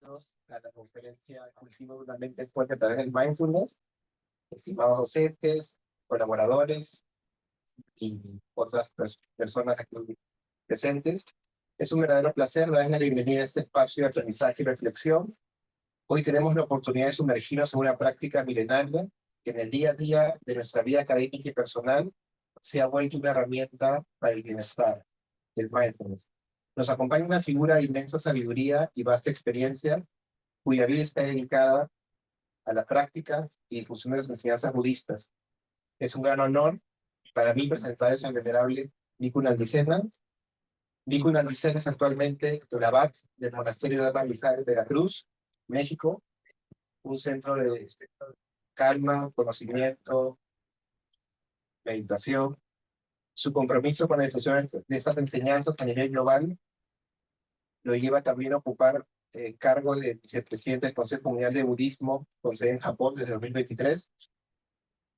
A la conferencia Cultivo una mente fuerte a través del mindfulness. Estimados docentes, colaboradores y otras personas aquí presentes, es un verdadero placer darles la bienvenida a este espacio de aprendizaje y reflexión. Hoy tenemos la oportunidad de sumergirnos en una práctica milenaria que en el día a día de nuestra vida académica y personal se ha vuelto una herramienta para el bienestar, el mindfulness. Nos acompaña una figura de inmensa sabiduría y vasta experiencia, cuya vida está dedicada a la práctica y difusión de las enseñanzas budistas. Es un gran honor para mí presentar a el venerable Bhikkhu Nandisena. Bhikkhu Nandisena es actualmente el abad del monasterio de Dharma Vihara de Veracruz, México, un centro de calma, conocimiento, meditación. Su compromiso con la difusión de estas enseñanzas a nivel global lo lleva también a ocupar el cargo de vicepresidente del Consejo Mundial de Budismo, con sede en Japón desde 2023.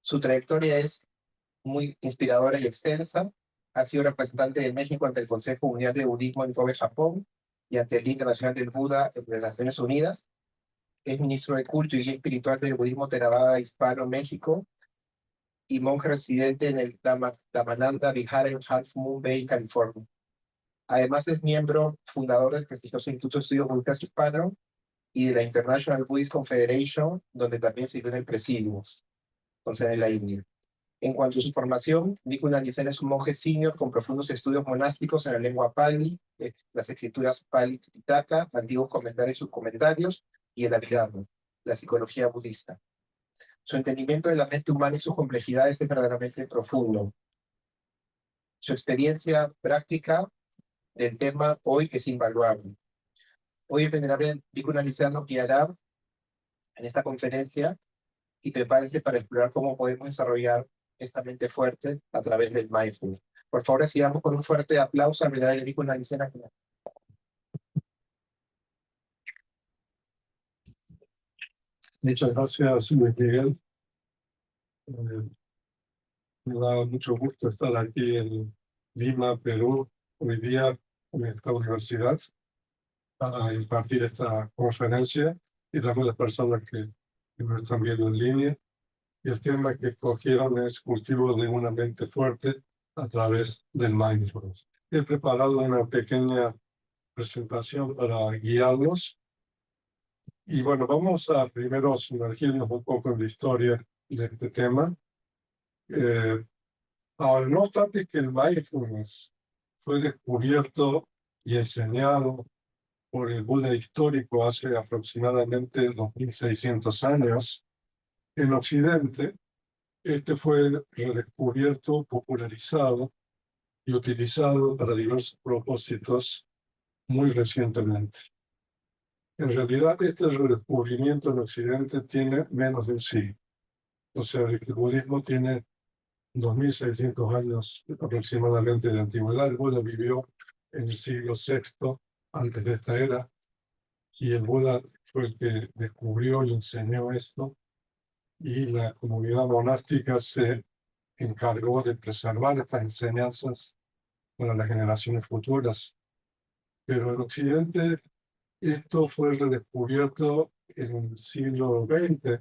Su trayectoria es muy inspiradora y extensa. Ha sido representante de México ante el Consejo Mundial de Budismo en Kobe, Japón, y ante el Día Internacional del Buda en las Naciones Unidas. Es ministro de Culto y guía espiritual del Budismo Theravada Hispano México y monje residente en el Dhammananda Vihara en Half Moon Bay, California. Además es miembro fundador del prestigioso Instituto de Estudios Budistas Hispano y de la International Buddhist Confederation, donde también sirvió en el presidium, con sede en la India. En cuanto a su formación, Bhikkhu Nandisena es un monje senior con profundos estudios monásticos en la lengua Pali, las escrituras Pali Tipitaka, antiguos comentarios y subcomentarios, y el Abhidhamma, la psicología budista. Su entendimiento de la mente humana y sus complejidades es verdaderamente profundo. Su experiencia práctica del tema hoy es invaluable. Hoy el venerable Bhikkhu Nandisena nos guiará en esta conferencia y prepárense para explorar cómo podemos desarrollar esta mente fuerte a través del mindfulness. Por favor, recibamos con un fuerte aplauso al venerable Bhikkhu Nandisena. Muchas gracias, Luis Miguel. Me da mucho gusto estar aquí en Lima, Perú, hoy día en esta universidad para impartir esta conferencia y también las personas que nos están viendo en línea. Y el tema que escogieron es cultivo de una mente fuerte a través del mindfulness. He preparado una pequeña presentación para guiarlos. Y bueno, vamos a primero sumergirnos un poco en la historia de este tema. Ahora, no obstante que el mindfulness fue descubierto y enseñado por el Buda histórico hace aproximadamente 2600 años, en Occidente, este fue redescubierto, popularizado y utilizado para diversos propósitos muy recientemente. En realidad, este redescubrimiento en Occidente tiene menos de un siglo. O sea, el budismo tiene 2600 años aproximadamente de antigüedad. El Buda vivió en el siglo VI antes de esta era, y el Buda fue el que descubrió y enseñó esto, y la comunidad monástica se encargó de preservar estas enseñanzas para las generaciones futuras. Pero en Occidente esto fue redescubierto en el siglo XX,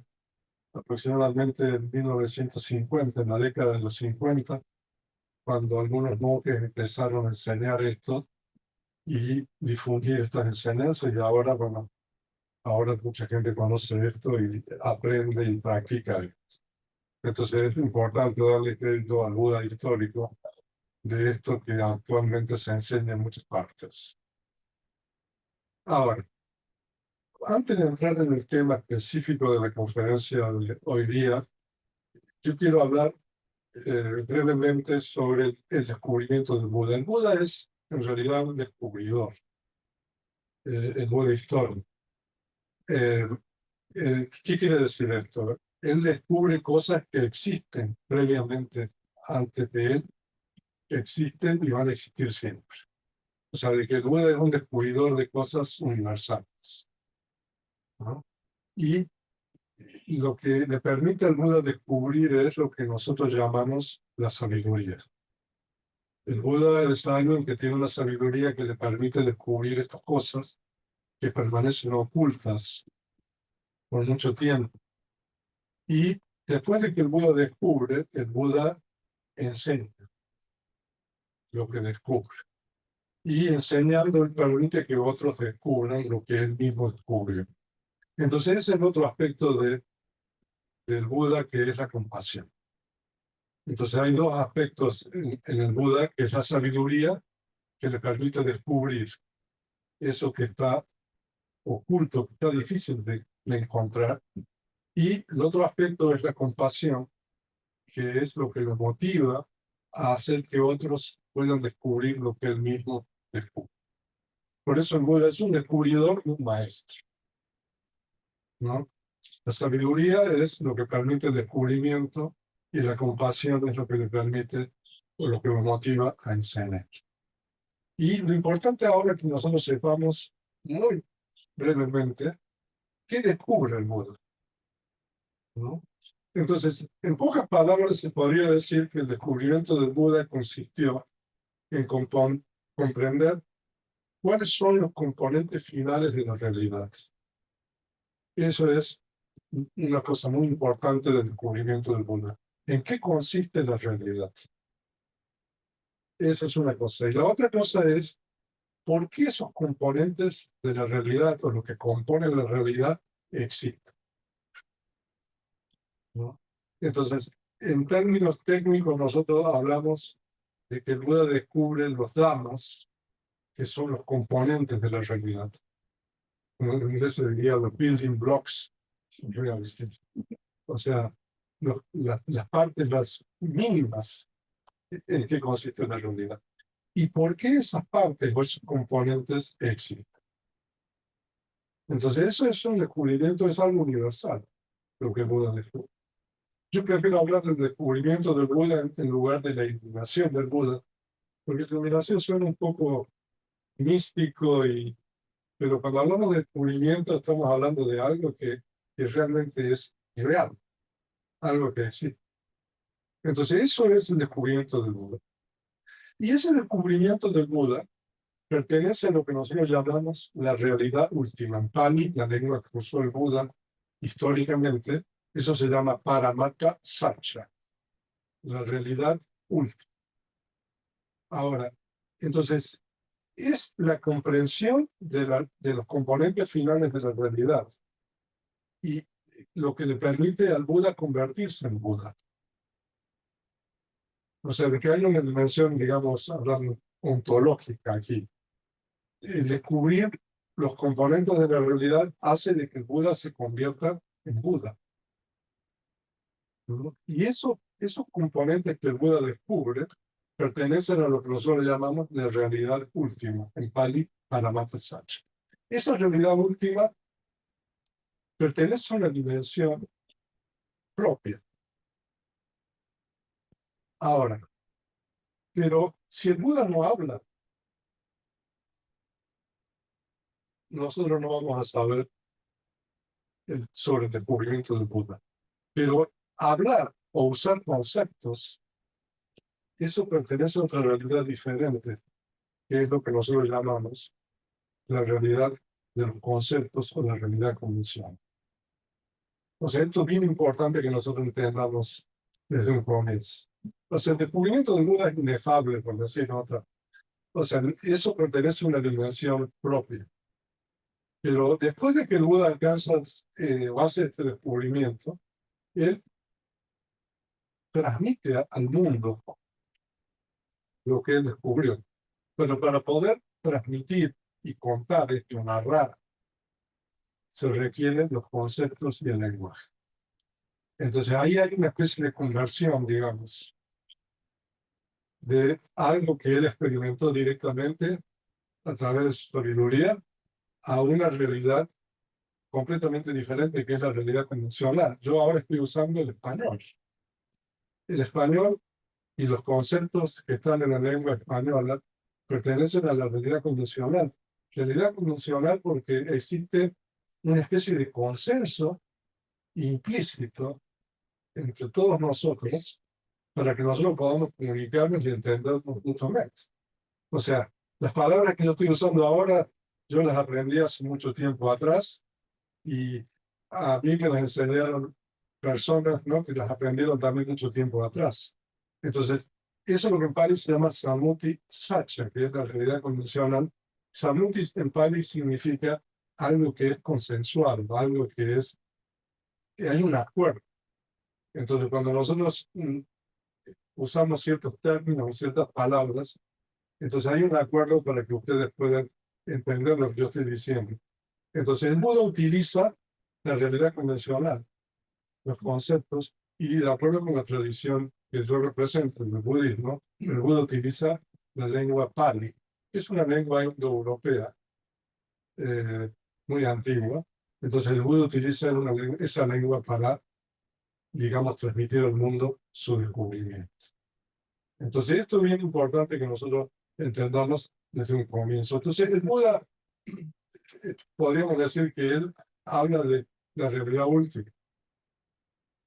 aproximadamente en 1950, en la década de los 50, cuando algunos monjes empezaron a enseñar esto y difundir estas enseñanzas, y ahora, bueno, ahora mucha gente conoce esto y aprende y practica esto. Entonces es importante darle crédito al Buda histórico de esto que actualmente se enseña en muchas partes. Ahora, antes de entrar en el tema específico de la conferencia de hoy día, yo quiero hablar brevemente sobre el descubrimiento del Buda. El Buda es en realidad un descubridor, el Buda histórico. ¿Qué quiere decir esto? Él descubre cosas que existen previamente antes de él, que existen y van a existir siempre. O sea, de que el Buda es un descubridor de cosas universales, ¿no? Y lo que le permite al Buda descubrir es lo que nosotros llamamos la sabiduría. El Buda es alguien que tiene una sabiduría que le permite descubrir estas cosas que permanecen ocultas por mucho tiempo. Y después de que el Buda descubre, el Buda enseña lo que descubre. Y enseñando, él permite que otros descubran lo que él mismo descubrió. Entonces ese es el otro aspecto del Buda, que es la compasión. Entonces hay dos aspectos en el Buda, que es la sabiduría, que le permite descubrir eso que está oculto, que está difícil de encontrar. Y el otro aspecto es la compasión, que es lo que lo motiva a hacer que otros puedan descubrir lo que él mismo descubre. Por eso el Buda es un descubridor y un maestro, ¿no? La sabiduría es lo que permite el descubrimiento y la compasión es lo que le permite o lo que lo motiva a enseñar. Y lo importante ahora es que nosotros sepamos muy brevemente qué descubre el Buda, ¿no? Entonces, en pocas palabras se podría decir que el descubrimiento del Buda consistió en comprender cuáles son los componentes finales de la realidad. Eso es una cosa muy importante del descubrimiento del Buda. ¿En qué consiste la realidad? Esa es una cosa. Y la otra cosa es, ¿por qué esos componentes de la realidad o lo que compone la realidad existen? ¿No? Entonces, en términos técnicos, nosotros hablamos de que el Buda descubre los dhammas, que son los componentes de la realidad. En inglés se diría los building blocks. O sea, las partes las mínimas en qué consiste la realidad. ¿Y por qué esas partes o esos componentes existen? Entonces, eso es un descubrimiento, es algo universal, lo que el Buda descubre. Yo prefiero hablar del descubrimiento del Buda en lugar de la iluminación del Buda, porque la iluminación suena un poco místico, pero cuando hablamos de descubrimiento estamos hablando de algo que realmente es real, algo que existe. Entonces, eso es el descubrimiento del Buda. Y ese descubrimiento del Buda pertenece a lo que nosotros llamamos la realidad última. En Pali, la lengua que usó el Buda históricamente, eso se llama Paramarka Satcha, la realidad última. Ahora, entonces, es la comprensión de los componentes finales de la realidad y lo que le permite al Buda convertirse en Buda. O sea, de que hay una dimensión, digamos, hablando ontológica aquí. El descubrir los componentes de la realidad hace de que el Buda se convierta en Buda. ¿No? Y esos componentes que el Buda descubre pertenecen a lo que nosotros llamamos la realidad última, en Pali, Paramatma Satcha. Esa realidad última pertenece a una dimensión propia. Ahora, pero si el Buda no habla, nosotros no vamos a saber sobre el descubrimiento del Buda. Pero hablar o usar conceptos, eso pertenece a otra realidad diferente, que es lo que nosotros llamamos la realidad de los conceptos o la realidad convencional. O sea, esto es bien importante que nosotros entendamos desde un comienzo. O sea, el descubrimiento del Buda es inefable, por decir otra. O sea, eso pertenece a una dimensión propia. Pero después de que el Buda alcanza o hace este descubrimiento, él transmite al mundo lo que él descubrió. Pero para poder transmitir y contar esto, narrar, se requieren los conceptos y el lenguaje. Entonces ahí hay una especie de conversión, digamos, de algo que él experimentó directamente a través de su sabiduría a una realidad completamente diferente, que es la realidad convencional. Yo ahora estoy usando el español. El español y los conceptos que están en la lengua española pertenecen a la realidad convencional. Realidad convencional porque existe una especie de consenso implícito entre todos nosotros para que nosotros podamos comunicarnos y entendernos mutuamente. O sea, las palabras que yo estoy usando ahora, yo las aprendí hace mucho tiempo atrás y a mí me las enseñaron personas, ¿no?, que las aprendieron también mucho tiempo atrás. Entonces, eso es lo que en Pali se llama Sammuti Sacha, que es la realidad convencional. Sammuti en Pali significa algo que es consensual, algo que es, que hay un acuerdo. Entonces, cuando nosotros usamos ciertos términos o ciertas palabras, entonces hay un acuerdo para que ustedes puedan entender lo que yo estoy diciendo. Entonces, el Buda utiliza la realidad convencional, los conceptos, y de acuerdo con la tradición que yo represento, el budismo, el Buda utiliza la lengua Pali, que es una lengua indoeuropea muy antigua. Entonces, el Buda utiliza esa lengua para, digamos, transmitir al mundo su descubrimiento. Entonces, esto es bien importante que nosotros entendamos desde un comienzo. Entonces, el Buda, podríamos decir que él habla de la realidad última,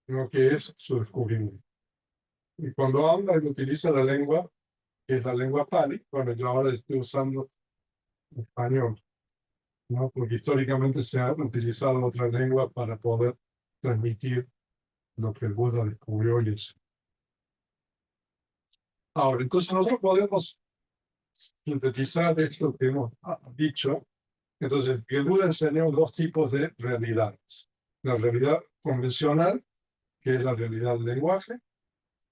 lo que es su descubrimiento. Y cuando habla, él utiliza la lengua, que es la lengua Pali, bueno, yo ahora estoy usando español, ¿no?, porque históricamente se ha utilizado otra lengua para poder transmitir lo que el Buda descubrió y eso. Ahora, entonces nosotros podemos sintetizar esto que hemos dicho. Entonces, el Buda enseñó dos tipos de realidades. La realidad convencional, que es la realidad del lenguaje,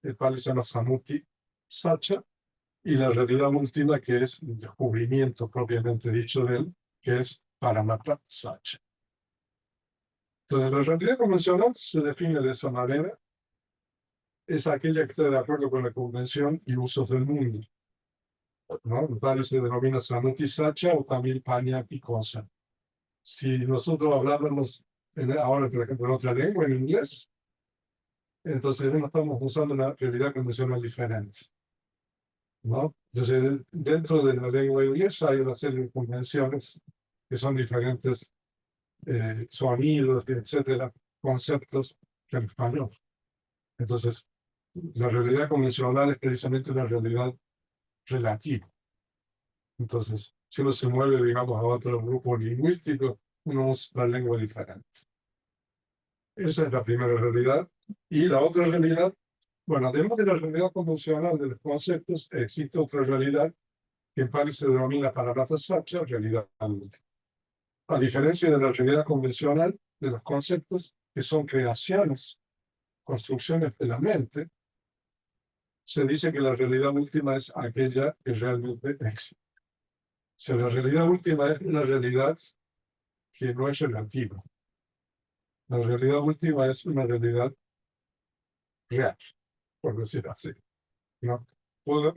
el Pali se llama Sammuti Sacha, y la realidad última, que es el descubrimiento propiamente dicho de él, que es Paramatma Sacha. Entonces, la realidad convencional se define de esa manera: es aquella que está de acuerdo con la convención y usos del mundo, ¿no? El Pali se denomina Sammuti Sacha o también Panyati Kosa. Si nosotros habláramos ahora, por ejemplo, en otra lengua, en inglés, entonces no estamos usando una realidad convencional diferente, ¿no? Entonces, dentro de la lengua inglesa hay una serie de convenciones que son diferentes sonidos, etcétera, conceptos que en español. Entonces, la realidad convencional es precisamente una realidad relativa. Entonces, si uno se mueve, digamos, a otro grupo lingüístico, uno usa la lengua diferente. Esa es la primera realidad. Y la otra realidad, bueno, además de la realidad convencional de los conceptos, existe otra realidad que en Pali se denomina Paramatma Sacha, realidad última. A diferencia de la realidad convencional de los conceptos, que son creaciones, construcciones de la mente, se dice que la realidad última es aquella que realmente existe. O sea, la realidad última es una realidad que no es relativa. La realidad última es una realidad real, por decir así. No puedo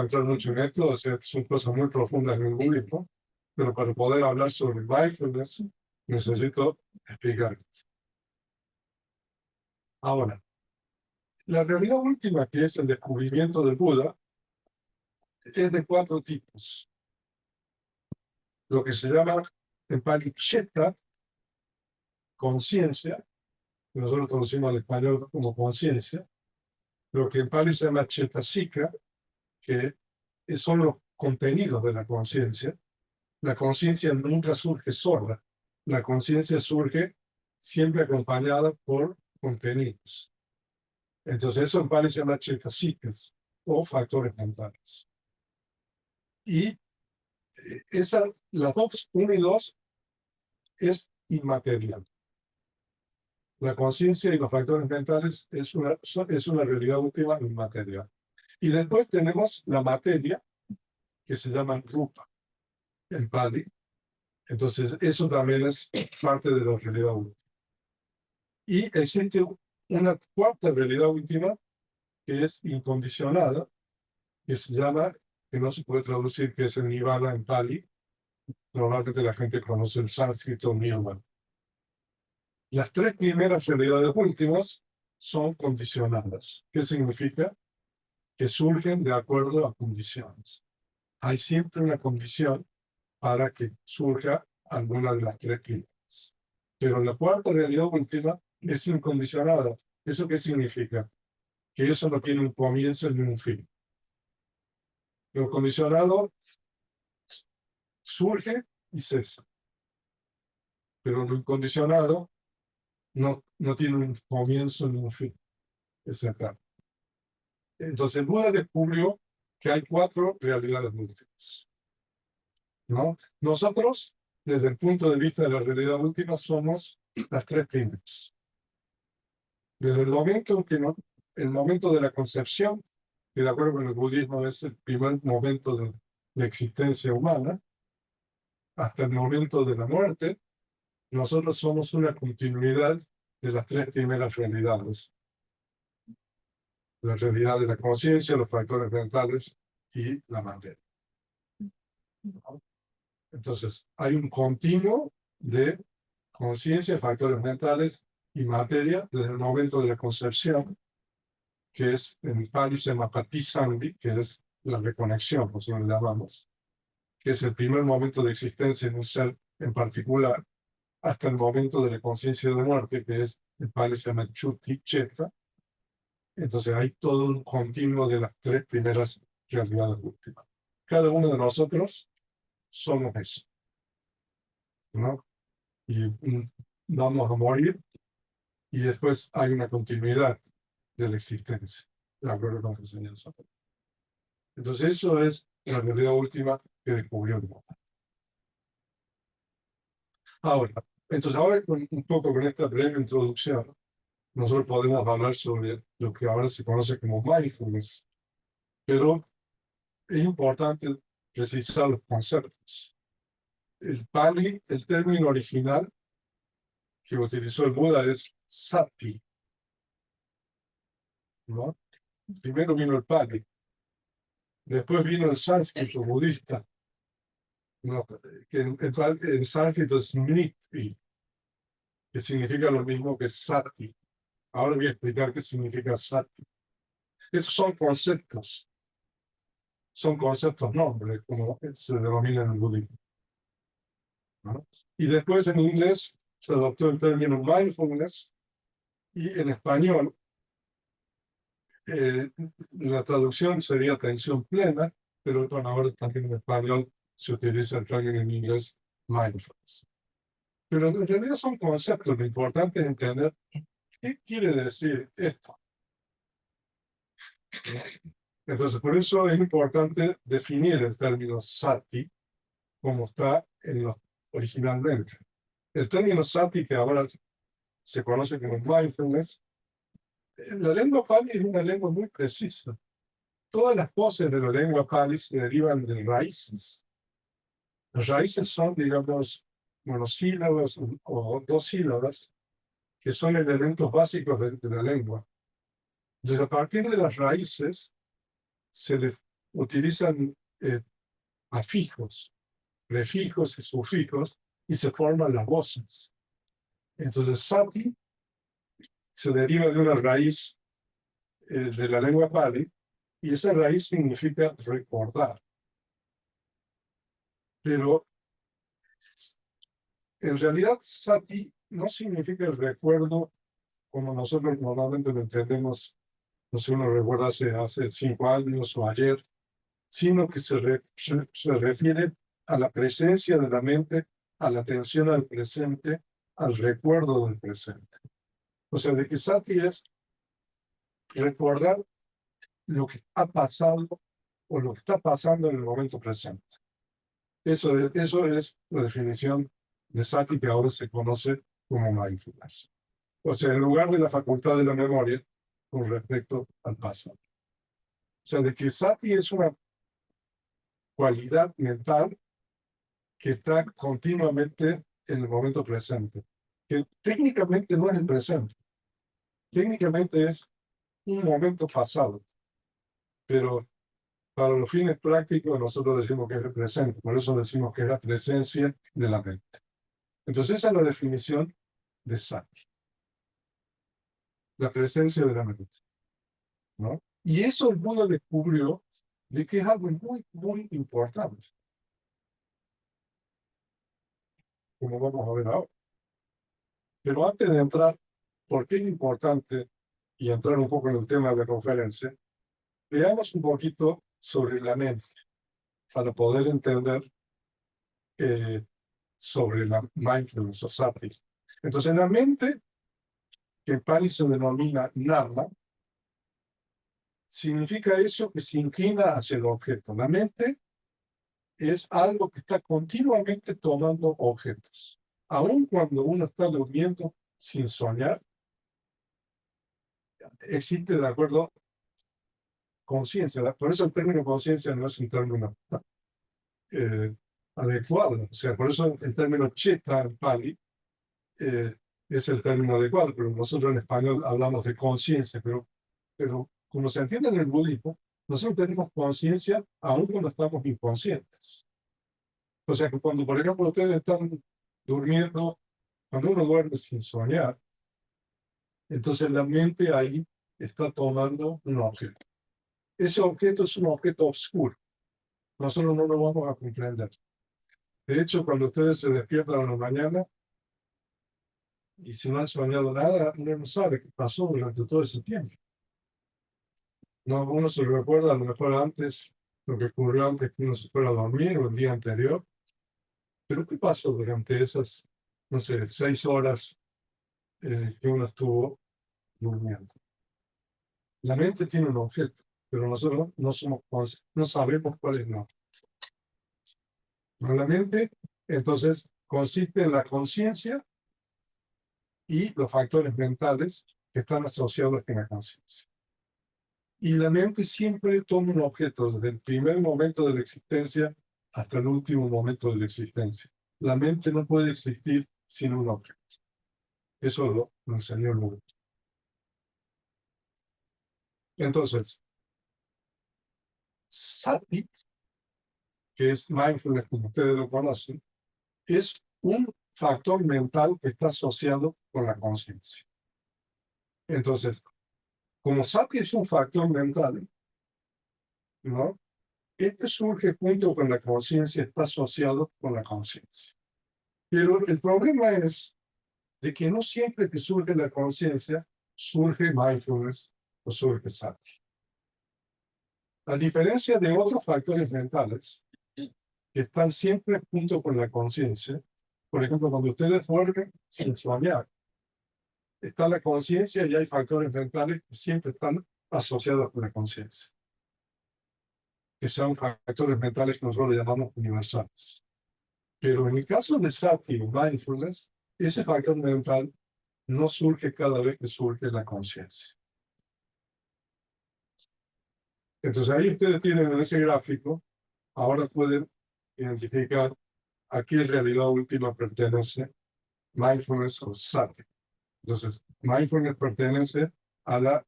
entrar mucho en esto, o sea, son cosas muy profundas en el budismo, pero para poder hablar sobre mindfulness necesito explicar esto. Ahora, la realidad última, que es el descubrimiento del Buda, es de 4 tipos. Lo que se llama en Pali Chitta, conciencia, que nosotros traducimos al español como conciencia. Lo que en Pali se llama Cetasika, que son los contenidos de la conciencia. La conciencia nunca surge sola. La conciencia surge siempre acompañada por contenidos. Entonces eso en Pali se llama Cetasikas o factores mentales. Y las dos, 1 y 2, es inmaterial. La conciencia y los factores mentales es una realidad última inmaterial. Y después tenemos la materia, que se llama rupa en Pali. Entonces, eso también es parte de la realidad última. Y existe una cuarta realidad última, que es incondicionada, que se llama, que no se puede traducir, que es el nirvana en Pali. Normalmente la gente conoce el sánscrito nirvana. Las 3 primeras realidades últimas son condicionadas. ¿Qué significa? Que surgen de acuerdo a condiciones. Hay siempre una condición para que surja alguna de las 3 primeras. Pero la cuarta realidad última es incondicionada. ¿Eso qué significa? Que eso no tiene un comienzo ni un fin. Lo condicionado surge y cesa. Pero lo incondicionado no tiene un comienzo ni un fin. Es eterno. Entonces, Buda descubrió que hay 4 realidades múltiples, ¿no? Nosotros, desde el punto de vista de la realidad última, somos las 3 primeras. Desde el momento el momento de la concepción, que de acuerdo con el budismo es el primer momento de la existencia humana, hasta el momento de la muerte, nosotros somos una continuidad de las 3 primeras realidades. La realidad de la conciencia, los factores mentales y la materia. Entonces, hay un continuo de conciencia, factores mentales y materia desde el momento de la concepción, que es en Pali se llama Patisandhi, que es la reconexión, nosotros le llamamos, que es el primer momento de existencia en un ser en particular, hasta el momento de la conciencia de muerte, que es en Pali se llama Chuti Cheta. Entonces hay todo un continuo de las 3 primeras realidades últimas. Cada uno de nosotros somos eso, ¿no? Y vamos a morir y después hay una continuidad de la existencia, de acuerdo con las enseñanzas. Entonces eso es la realidad última que descubrió el Buda. Ahora, un poco con esta breve introducción, nosotros podemos hablar sobre lo que ahora se conoce como mindfulness, pero es importante precisar los conceptos. El Pali, el término original que utilizó el Buda es sati, ¿no? Primero vino el Pali, después vino el sánscrito budista, ¿no? Que en sánscrito es mriti, que significa lo mismo que sati. Ahora voy a explicar qué significa sati. Esos son conceptos nombres, como se denomina en el budismo, ¿no? Y después en inglés se adoptó el término mindfulness, y en español la traducción sería atención plena, pero ahora también en español se utiliza el término en inglés mindfulness. Pero en realidad son conceptos, lo importante es entender qué quiere decir esto. Entonces, por eso es importante definir el término sati como está originalmente. El término sati, que ahora se conoce como mindfulness, la lengua pali es una lengua muy precisa. Todas las voces de la lengua pali se derivan de raíces. Las raíces son, digamos, monosílabos o 2 sílabas, que son elementos básicos de la lengua. Entonces, a partir de las raíces, se le utilizan afijos, prefijos y sufijos, y se forman las voces. Entonces, sati se deriva de una raíz de la lengua pali, y esa raíz significa recordar. Pero en realidad sati no significa el recuerdo como nosotros normalmente lo entendemos, no sé, uno recuerda hace 5 años o ayer, sino que se refiere a la presencia de la mente, a la atención al presente, al recuerdo del presente. O sea, de que sati es recordar lo que ha pasado o lo que está pasando en el momento presente. Eso es la definición de sati que ahora se conoce como mindfulness. O sea, en lugar de la facultad de la memoria con respecto al pasado. O sea, de que sati es una cualidad mental que está continuamente en el momento presente, que técnicamente no es el presente, técnicamente es un momento pasado, pero para los fines prácticos nosotros decimos que es el presente, por eso decimos que es la presencia de la mente. Entonces esa es la definición de sati, la presencia de la mente, ¿no? Y eso el Buda descubrió de que es algo muy, muy importante, como vamos a ver ahora. Pero antes de entrar, ¿por qué es importante? Y entrar un poco en el tema de la conferencia, veamos un poquito sobre la mente, para poder entender sobre la mindfulness o sati. Entonces, la mente, que en Pali se denomina nama, significa eso que se inclina hacia el objeto. La mente es algo que está continuamente tomando objetos. Aun cuando uno está durmiendo sin soñar, existe, de acuerdo, conciencia. Por eso el término conciencia no es un término eh, adecuado. O sea, por eso el término cheta en Pali es el término adecuado, pero nosotros en español hablamos de conciencia, pero como se entiende en el budismo, nosotros tenemos conciencia aun cuando estamos inconscientes. O sea que cuando, por ejemplo, ustedes están durmiendo, cuando uno duerme sin soñar, entonces la mente ahí está tomando un objeto. Ese objeto es un objeto oscuro. Nosotros no lo vamos a comprender. De hecho, cuando ustedes se despiertan en la mañana y si no han soñado nada, uno no sabe qué pasó durante todo ese tiempo. No, uno se recuerda a lo mejor antes, lo que ocurrió antes que uno se fuera a dormir o el día anterior. Pero ¿qué pasó durante esas, no sé, 6 horas que uno estuvo durmiendo? La mente tiene un objeto, pero nosotros no sabemos cuál es el objeto. La mente, entonces, consiste en la conciencia y los factores mentales que están asociados con la conciencia. Y la mente siempre toma un objeto desde el primer momento de la existencia hasta el último momento de la existencia. La mente no puede existir sin un objeto. Eso lo enseñó el Buda. Entonces, sati, que es mindfulness como ustedes lo conocen, es un factor mental que está asociado con la conciencia. Entonces, como sati es un factor mental, ¿no? Este surge junto con la conciencia, está asociado con la conciencia. Pero el problema es de que no siempre que surge la conciencia, surge mindfulness o surge sati. A diferencia de otros factores mentales que están siempre junto con la conciencia, por ejemplo, cuando ustedes duermen sin soñar, está la conciencia y hay factores mentales que siempre están asociados con la conciencia, que son factores mentales que nosotros llamamos universales. Pero en el caso de sati o mindfulness, ese factor mental no surge cada vez que surge la conciencia. Entonces ahí ustedes tienen en ese gráfico, ahora pueden identificar a qué realidad última pertenece mindfulness o sati. Entonces, mindfulness pertenece a la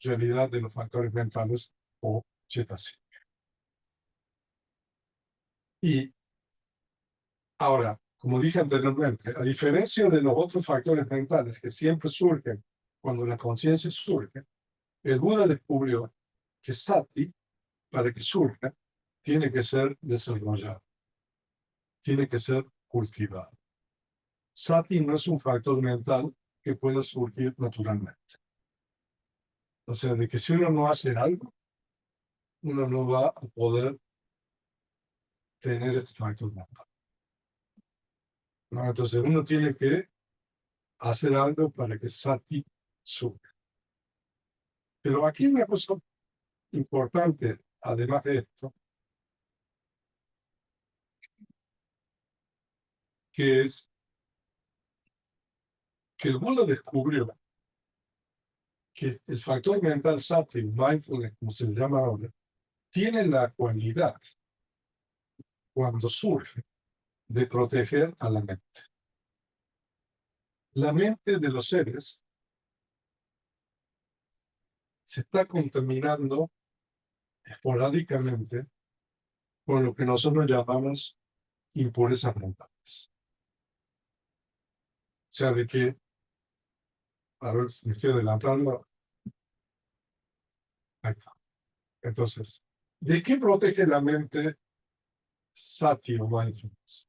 realidad de los factores mentales o cetasí. Y ahora, como dije anteriormente, a diferencia de los otros factores mentales que siempre surgen cuando la conciencia surge, el Buda descubrió que sati, para que surja, tiene que ser desarrollado, tiene que ser cultivado. Sati no es un factor mental que pueda surgir naturalmente. O sea, de que si uno no hace algo, uno no va a poder tener este factor mental. ¿No? Entonces uno tiene que hacer algo para que sati surja. Pero aquí hay una cosa importante, además de esto, que es que el Buda descubrió que el factor mental sati, mindfulness, como se le llama ahora, tiene la cualidad, cuando surge, de proteger a la mente. La mente de los seres se está contaminando esporádicamente con lo que nosotros llamamos impurezas mentales. O sea, de que, a ver, me estoy adelantando. Ahí está. Entonces, ¿de qué protege la mente sati o mindfulness?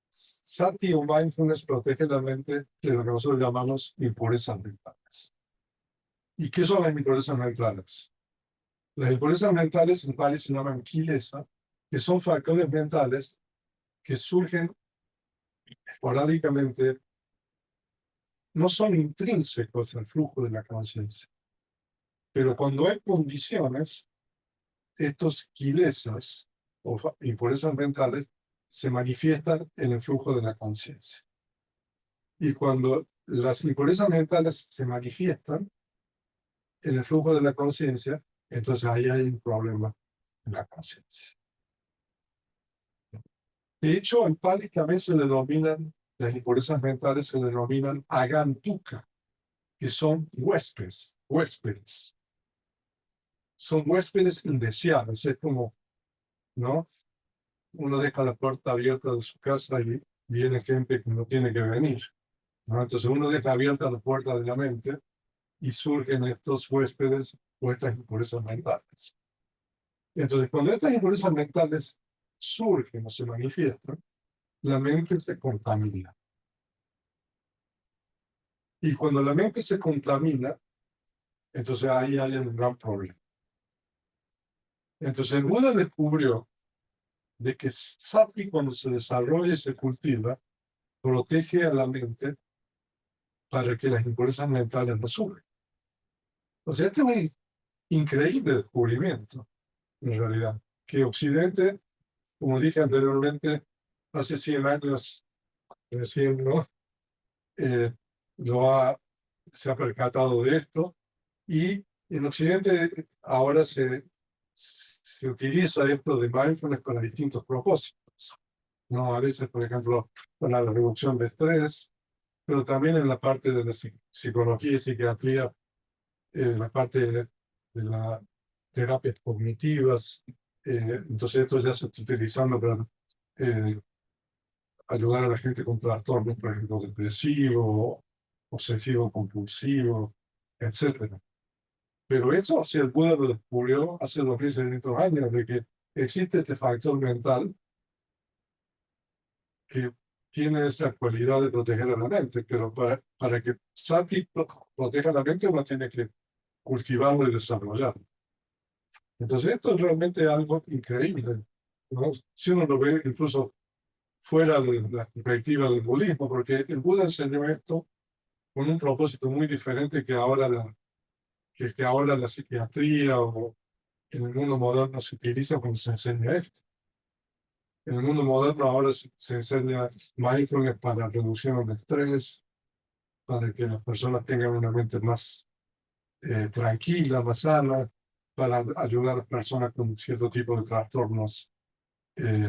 Sati o mindfulness protege la mente de lo que nosotros llamamos impurezas mentales. ¿Y qué son las impurezas mentales? Las impurezas mentales en Pali se llaman kilesa que son factores mentales que surgen esporádicamente, no son intrínsecos al flujo de la conciencia. Pero cuando hay condiciones, estos quilesas o impurezas mentales se manifiestan en el flujo de la conciencia. Y cuando las impurezas mentales se manifiestan en el flujo de la conciencia, entonces ahí hay un problema en la conciencia. De hecho, en Pali también se le denominan, las impurezas mentales se le denominan agantuka, que son huéspedes. Son huéspedes indeseados, es como, ¿no? Uno deja la puerta abierta de su casa y viene gente que no tiene que venir, ¿no? Entonces uno deja abierta la puerta de la mente y surgen estos huéspedes o estas impurezas mentales. Entonces, cuando estas impurezas mentales surgen o se manifiestan, la mente se contamina. Y cuando la mente se contamina, entonces ahí hay un gran problema. Entonces el Buda descubrió de que Sati, cuando se desarrolla y se cultiva, protege a la mente para que las impurezas mentales no suban. O sea, este es un increíble descubrimiento, en realidad, que Occidente, como dije anteriormente, hace 100 años recién, ¿no? Eh, se ha percatado de esto, y en Occidente ahora se utiliza esto de mindfulness para distintos propósitos, ¿no? A veces, por ejemplo, para la reducción de estrés, pero también en la parte de la psicología y psiquiatría, la parte de las terapias cognitivas. Entonces esto ya se está utilizando para ayudar a la gente con trastornos, por ejemplo, depresivo, obsesivo compulsivo, etcétera. Pero eso, si el Buda lo descubrió hace 2600 años, de que existe este factor mental que tiene esa cualidad de proteger a la mente, pero para que Sati proteja la mente, uno tiene que cultivarlo y desarrollarlo. Entonces, esto es realmente algo increíble, ¿no? Si uno lo ve incluso fuera de la perspectiva del budismo, porque el Buda enseñó esto con un propósito muy diferente que ahora que ahora la psiquiatría o en el mundo moderno se utiliza cuando se enseña esto. En el mundo moderno ahora se enseña mindfulness para reducción del estrés, para que las personas tengan una mente más tranquila, más sana, para ayudar a las personas con cierto tipo de trastornos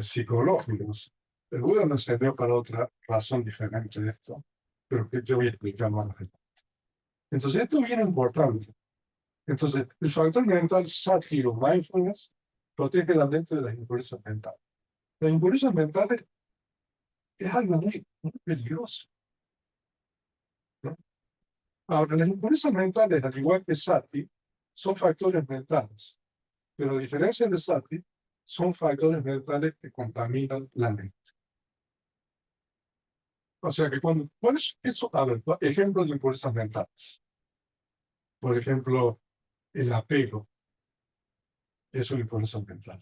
psicológicos. El Buda nos enseñó para otra razón diferente de esto, pero que yo voy a explicar más adelante. Entonces, esto es bien importante. Entonces, el factor mental sati o mindfulness protege la mente de las impurezas mentales. Las impurezas mentales es algo muy peligroso, ¿no? Ahora, las impurezas mentales, al igual que sati, son factores mentales, pero a diferencia de sati, son factores mentales que contaminan la mente. O sea que cuando pones eso, a ver, ejemplos de impurezas mentales. Por ejemplo, el apego es una impureza mental.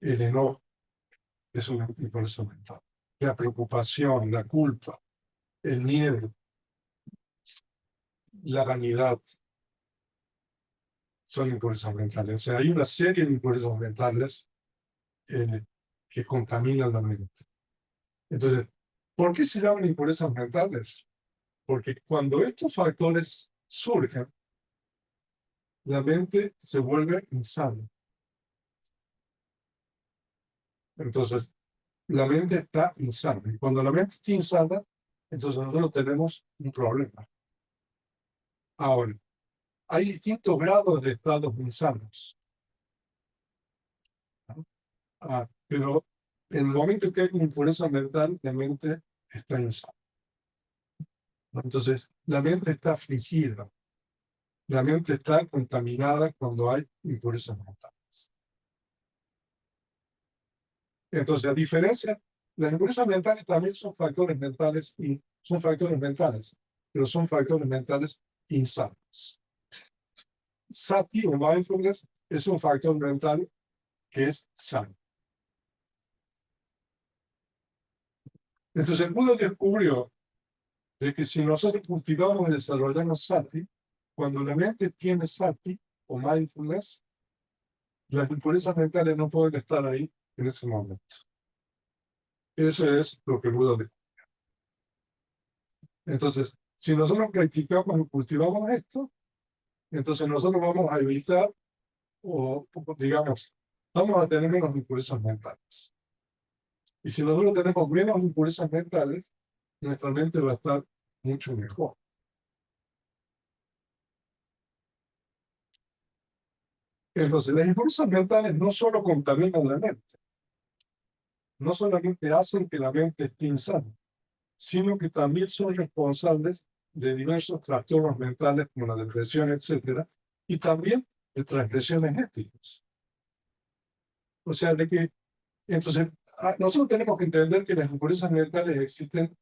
El enojo es una impureza mental. La preocupación, la culpa, el miedo, la vanidad son impurezas mentales. O sea, hay una serie de impurezas mentales que contaminan la mente. Entonces, ¿por qué se llaman impurezas mentales? Porque cuando estos factores surgen, la mente se vuelve insana. Entonces, la mente está insana. Y cuando la mente está insana, entonces nosotros tenemos un problema. Ahora, hay distintos grados de estados insanos, ¿no? Pero en el momento que hay una impureza mental, la mente está insana, ¿no? Entonces, la mente está afligida. La mente está contaminada cuando hay impurezas mentales. Entonces, a diferencia, las impurezas mentales también son factores mentales, pero son factores mentales insanos. Sati o mindfulness es un factor mental que es sano. Entonces Buda descubrió de que si nosotros cultivamos y desarrollamos sati, cuando la mente tiene sati o mindfulness, las impurezas mentales no pueden estar ahí en ese momento. Eso es lo que Buda descubrió. Entonces, si nosotros practicamos y cultivamos esto, entonces nosotros vamos a evitar, o digamos, vamos a tener menos impurezas mentales. Y si nosotros tenemos menos impurezas mentales, nuestra mente va a estar mucho mejor. Entonces, las impurezas mentales no solo contaminan la mente, no solamente hacen que la mente esté insana, sino que también son responsables de diversos trastornos mentales como la depresión, etcétera, y también de transgresiones éticas. O sea, de que, entonces, nosotros tenemos que entender que las impurezas mentales existen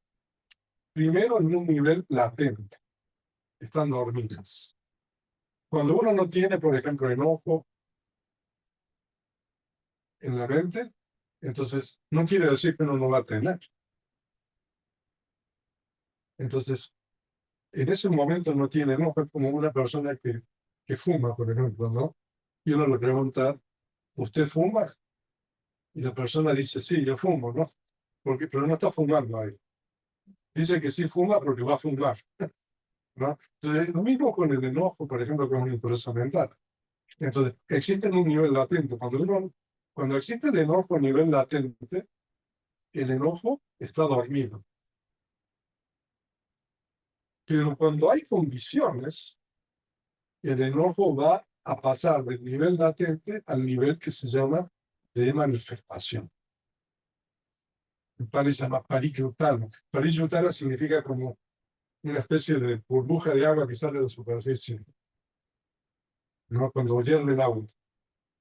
primero en un nivel latente, están dormidas. Cuando uno no tiene, por ejemplo, enojo en la mente, entonces no quiere decir que uno no va a tener. Entonces, en ese momento no tiene enojo, es como una persona que fuma, por ejemplo, ¿no? Y uno le pregunta, ¿usted fuma? Y la persona dice, sí, yo fumo, ¿no? Pero no está fumando ahí. Dice que sí fuma porque va a fumar, ¿no? Entonces, lo mismo con el enojo, por ejemplo, con una impureza mental. Entonces, existe en un nivel latente. Cuando existe el enojo a nivel latente, el enojo está dormido. Pero cuando hay condiciones, el enojo va a pasar del nivel latente al nivel que se llama de manifestación. En Pali se llama pariyutana. Pariyutana significa como una especie de burbuja de agua que sale de la superficie, ¿no? Cuando hierve el agua.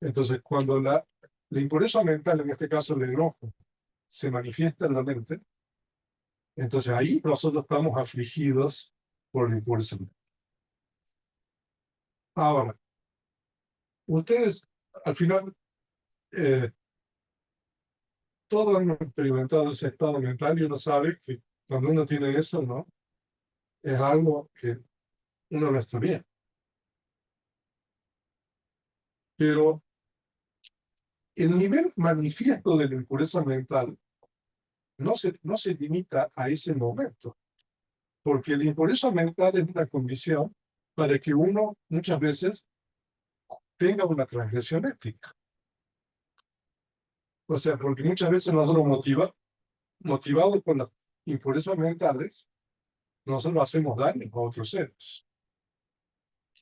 Entonces, cuando la impureza mental, en este caso el enojo, se manifiesta en la mente, entonces ahí nosotros estamos afligidos por la impureza mental. Ahora, ustedes, al final, todos hemos experimentado ese estado mental y uno sabe que cuando uno tiene eso, ¿no? Es algo que uno no está bien. Pero el nivel manifiesto de la impureza mental no se limita a ese momento, porque la impureza mental es una condición para que uno muchas veces tenga una transgresión ética. O sea, porque muchas veces nosotros motivados por las impurezas mentales, nosotros hacemos daño a otros seres.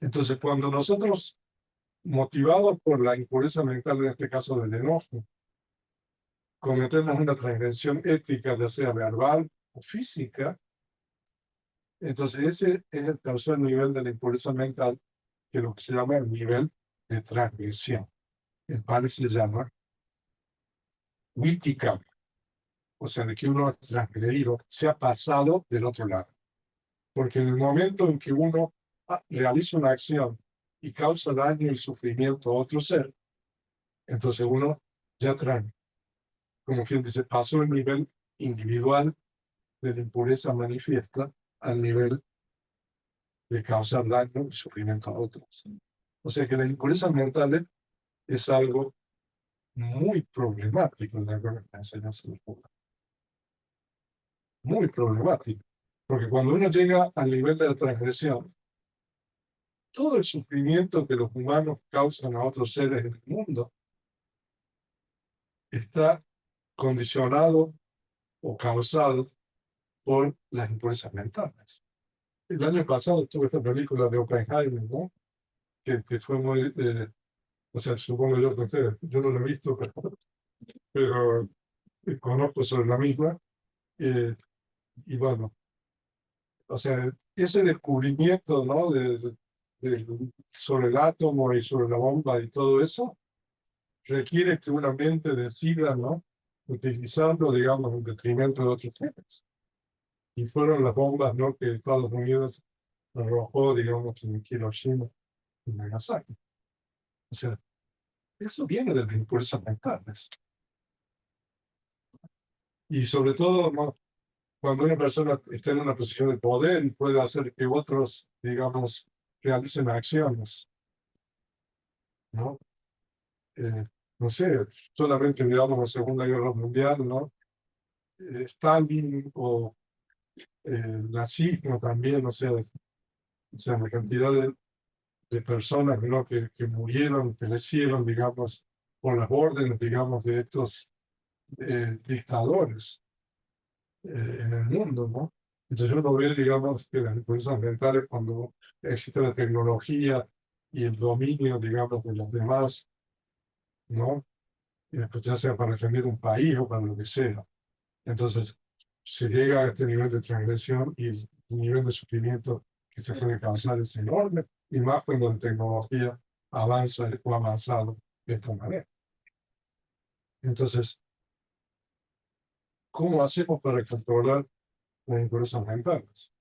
Entonces, cuando nosotros, motivados por la impureza mental, en este caso del enojo, cometemos una transgresión ética, ya sea verbal o física, entonces ese es el tercer nivel de la impureza mental, que es lo que se llama el nivel de transgresión. En Pali se llama vitikam, o sea, de que uno ha transgredido, se ha pasado del otro lado. Porque en el momento en que uno realiza una acción y causa daño y sufrimiento a otro ser, entonces uno ya trae, como quien dice, pasó el nivel individual de la impureza manifiesta al nivel de causar daño y sufrimiento a otros. O sea que las impurezas mentales es algo muy problemático en la enseñanza del Buda. Muy problemático. Porque cuando uno llega al nivel de la transgresión, todo el sufrimiento que los humanos causan a otros seres en el mundo está condicionado o causado por las impurezas mentales. El año pasado tuve esta película de Oppenheimer, ¿no? Que fue muy, o sea, supongo yo que ustedes, yo no lo he visto, pero conozco sobre la misma. Y bueno, o sea, ese descubrimiento, ¿no? Sobre el átomo y sobre la bomba y todo eso, requiere que una mente decida, ¿no? Utilizarlo, digamos, en detrimento de otros temas. Y fueron las bombas, ¿no? Que Estados Unidos arrojó, digamos, en Hiroshima y Nagasaki. O sea, eso viene de las impurezas mentales. Y sobre todo, ¿no? cuando una persona está en una posición de poder y puede hacer que otros, digamos, realicen acciones, ¿no? No sé, solamente miramos la Segunda Guerra Mundial, ¿no? Stalin o nazismo también, o sea, la cantidad de personas, ¿no? que murieron, perecieron, digamos, por las órdenes, digamos, de estos dictadores en el mundo, ¿no? Entonces uno ve, digamos, que las influencias ambientales cuando existe la tecnología y el dominio, digamos, de los demás, ¿no? Y después ya sea para defender un país o para lo que sea. Entonces, se llega a este nivel de transgresión y el nivel de sufrimiento que se puede causar es enorme, y más cuando la tecnología avanza o ha avanzado de esta manera. Entonces, ¿cómo hacemos para controlar las impurezas mentales?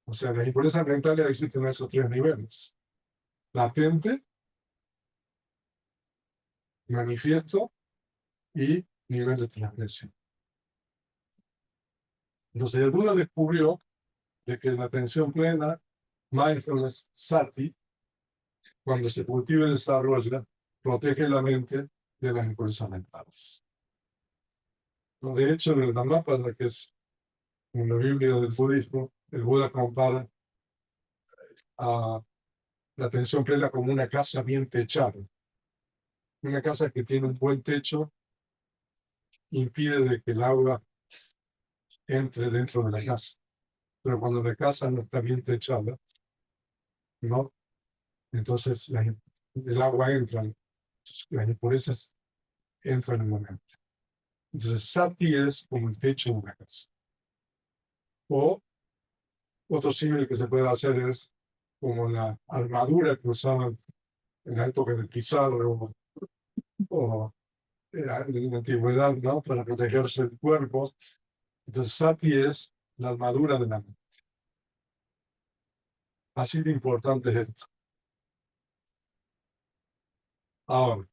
O sea, las impurezas mentales existen en esos tres niveles: latente, manifiesto y nivel de transgresión. Entonces, el Buda descubrió de que la atención plena, mindfulness, sati, cuando se cultiva y desarrolla, protege la mente de las impurezas mentales. De hecho, en el Dhammapada, que es una Biblia del budismo, el Buda compara a la atención plena como una casa bien techada. Una casa que tiene un buen techo impide de que el agua entre dentro de la casa. Pero cuando la casa no está bien techada, ¿no? Entonces el agua entra, las impurezas entran en la mente. Entonces sati es como el techo de una casa. O otro símil que se puede hacer es como la armadura que usaban en la época del Pizarro o en la antigüedad, ¿no? Para protegerse el cuerpo. Entonces sati es la armadura de la mente. Así de importante es esto. Ahora,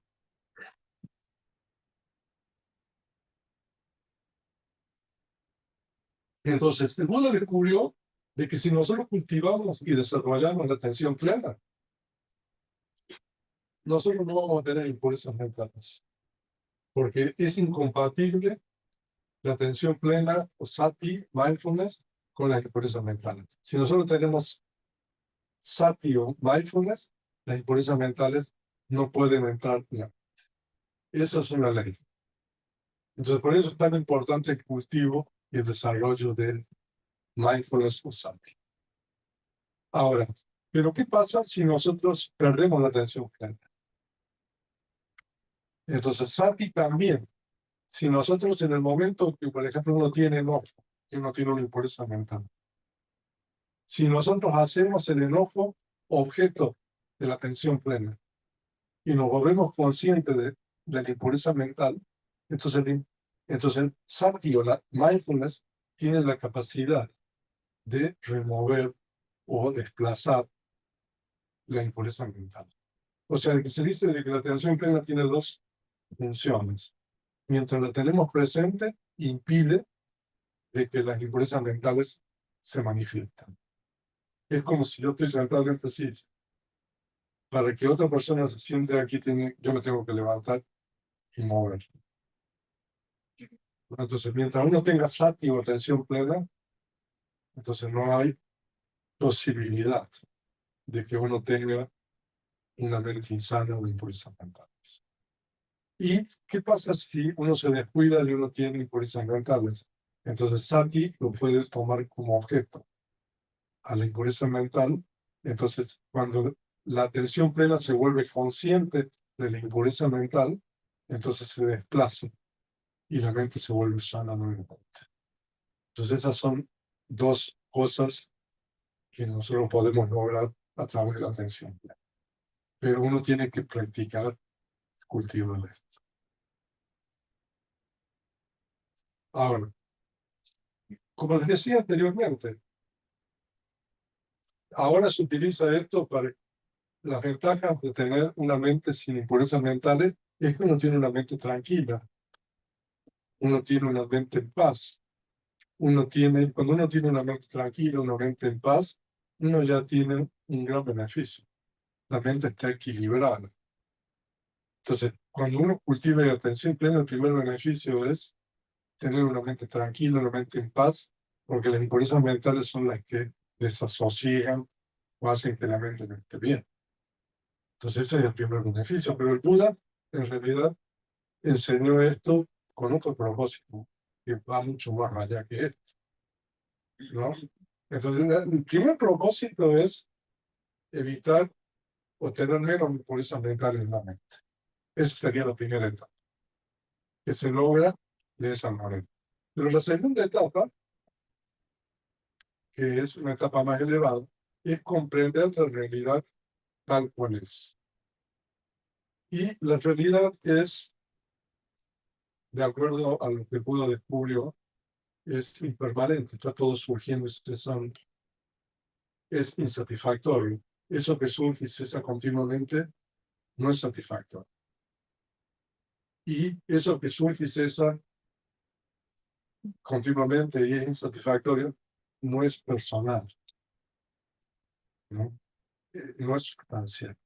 entonces el Buda descubrió de que si nosotros cultivamos y desarrollamos la atención plena, nosotros no vamos a tener impurezas mentales, porque es incompatible la atención plena o sati, mindfulness, con las impurezas mentales. Si nosotros tenemos sati o mindfulness, las impurezas mentales no pueden entrar. Eso es una ley. Entonces, por eso es tan importante el cultivo y el desarrollo del mindfulness o sati. Ahora, ¿pero qué pasa si nosotros perdemos la atención plena? Entonces, sati también. Si nosotros en el momento que, por ejemplo, uno tiene enojo, que uno tiene una impureza mental, si nosotros hacemos el enojo objeto de la atención plena y nos volvemos conscientes de la impureza mental, entonces el sati o la mindfulness tiene la capacidad de remover o desplazar la impureza mental. O sea, que se dice de que la atención plena tiene dos funciones. Mientras la tenemos presente, impide de que las impurezas mentales se manifiesten. Es como si yo estoy sentado en esta silla. Para que otra persona se siente aquí, yo me tengo que levantar y mover. Entonces, mientras uno tenga sati o atención plena, entonces no hay posibilidad de que uno tenga una mente insana o impurezas mentales. ¿Y qué pasa si uno se descuida y uno tiene impurezas mentales? Entonces sati lo puede tomar como objeto a la impureza mental. Entonces, cuando la atención plena se vuelve consciente de la impureza mental, entonces se desplaza y la mente se vuelve sana nuevamente. Entonces, esas son dos cosas que nosotros podemos lograr a través de la atención plena. Pero uno tiene que practicar el cultivo de esto. Ahora, como les decía anteriormente, ahora se utiliza esto para las ventajas de tener una mente sin impurezas mentales, es que uno tiene una mente tranquila, uno tiene una mente en paz, cuando uno tiene una mente tranquila, una mente en paz, uno ya tiene un gran beneficio. La mente está equilibrada. Entonces, cuando uno cultiva la atención plena, el primer beneficio es tener una mente tranquila, una mente en paz, porque las impurezas mentales son las que desasosiegan o hacen que la mente no esté bien. Entonces, ese es el primer beneficio. Pero el Buda, en realidad, enseñó esto con otro propósito, que va mucho más allá que esto, ¿no? Entonces, el primer propósito es evitar o tener menos impurezas mentales en la mente. Esa sería la primera etapa, que se logra de esa manera. Pero la segunda etapa, que es una etapa más elevada, es comprender la realidad tal cual es. Y la realidad es, de acuerdo a lo que Buda descubrió, es impermanente, está todo surgiendo y cesando. Es insatisfactorio. Eso que surge y cesa continuamente no es satisfactorio. Y eso que surge y cesa continuamente y es insatisfactorio no es personal, ¿no? No es sustancial.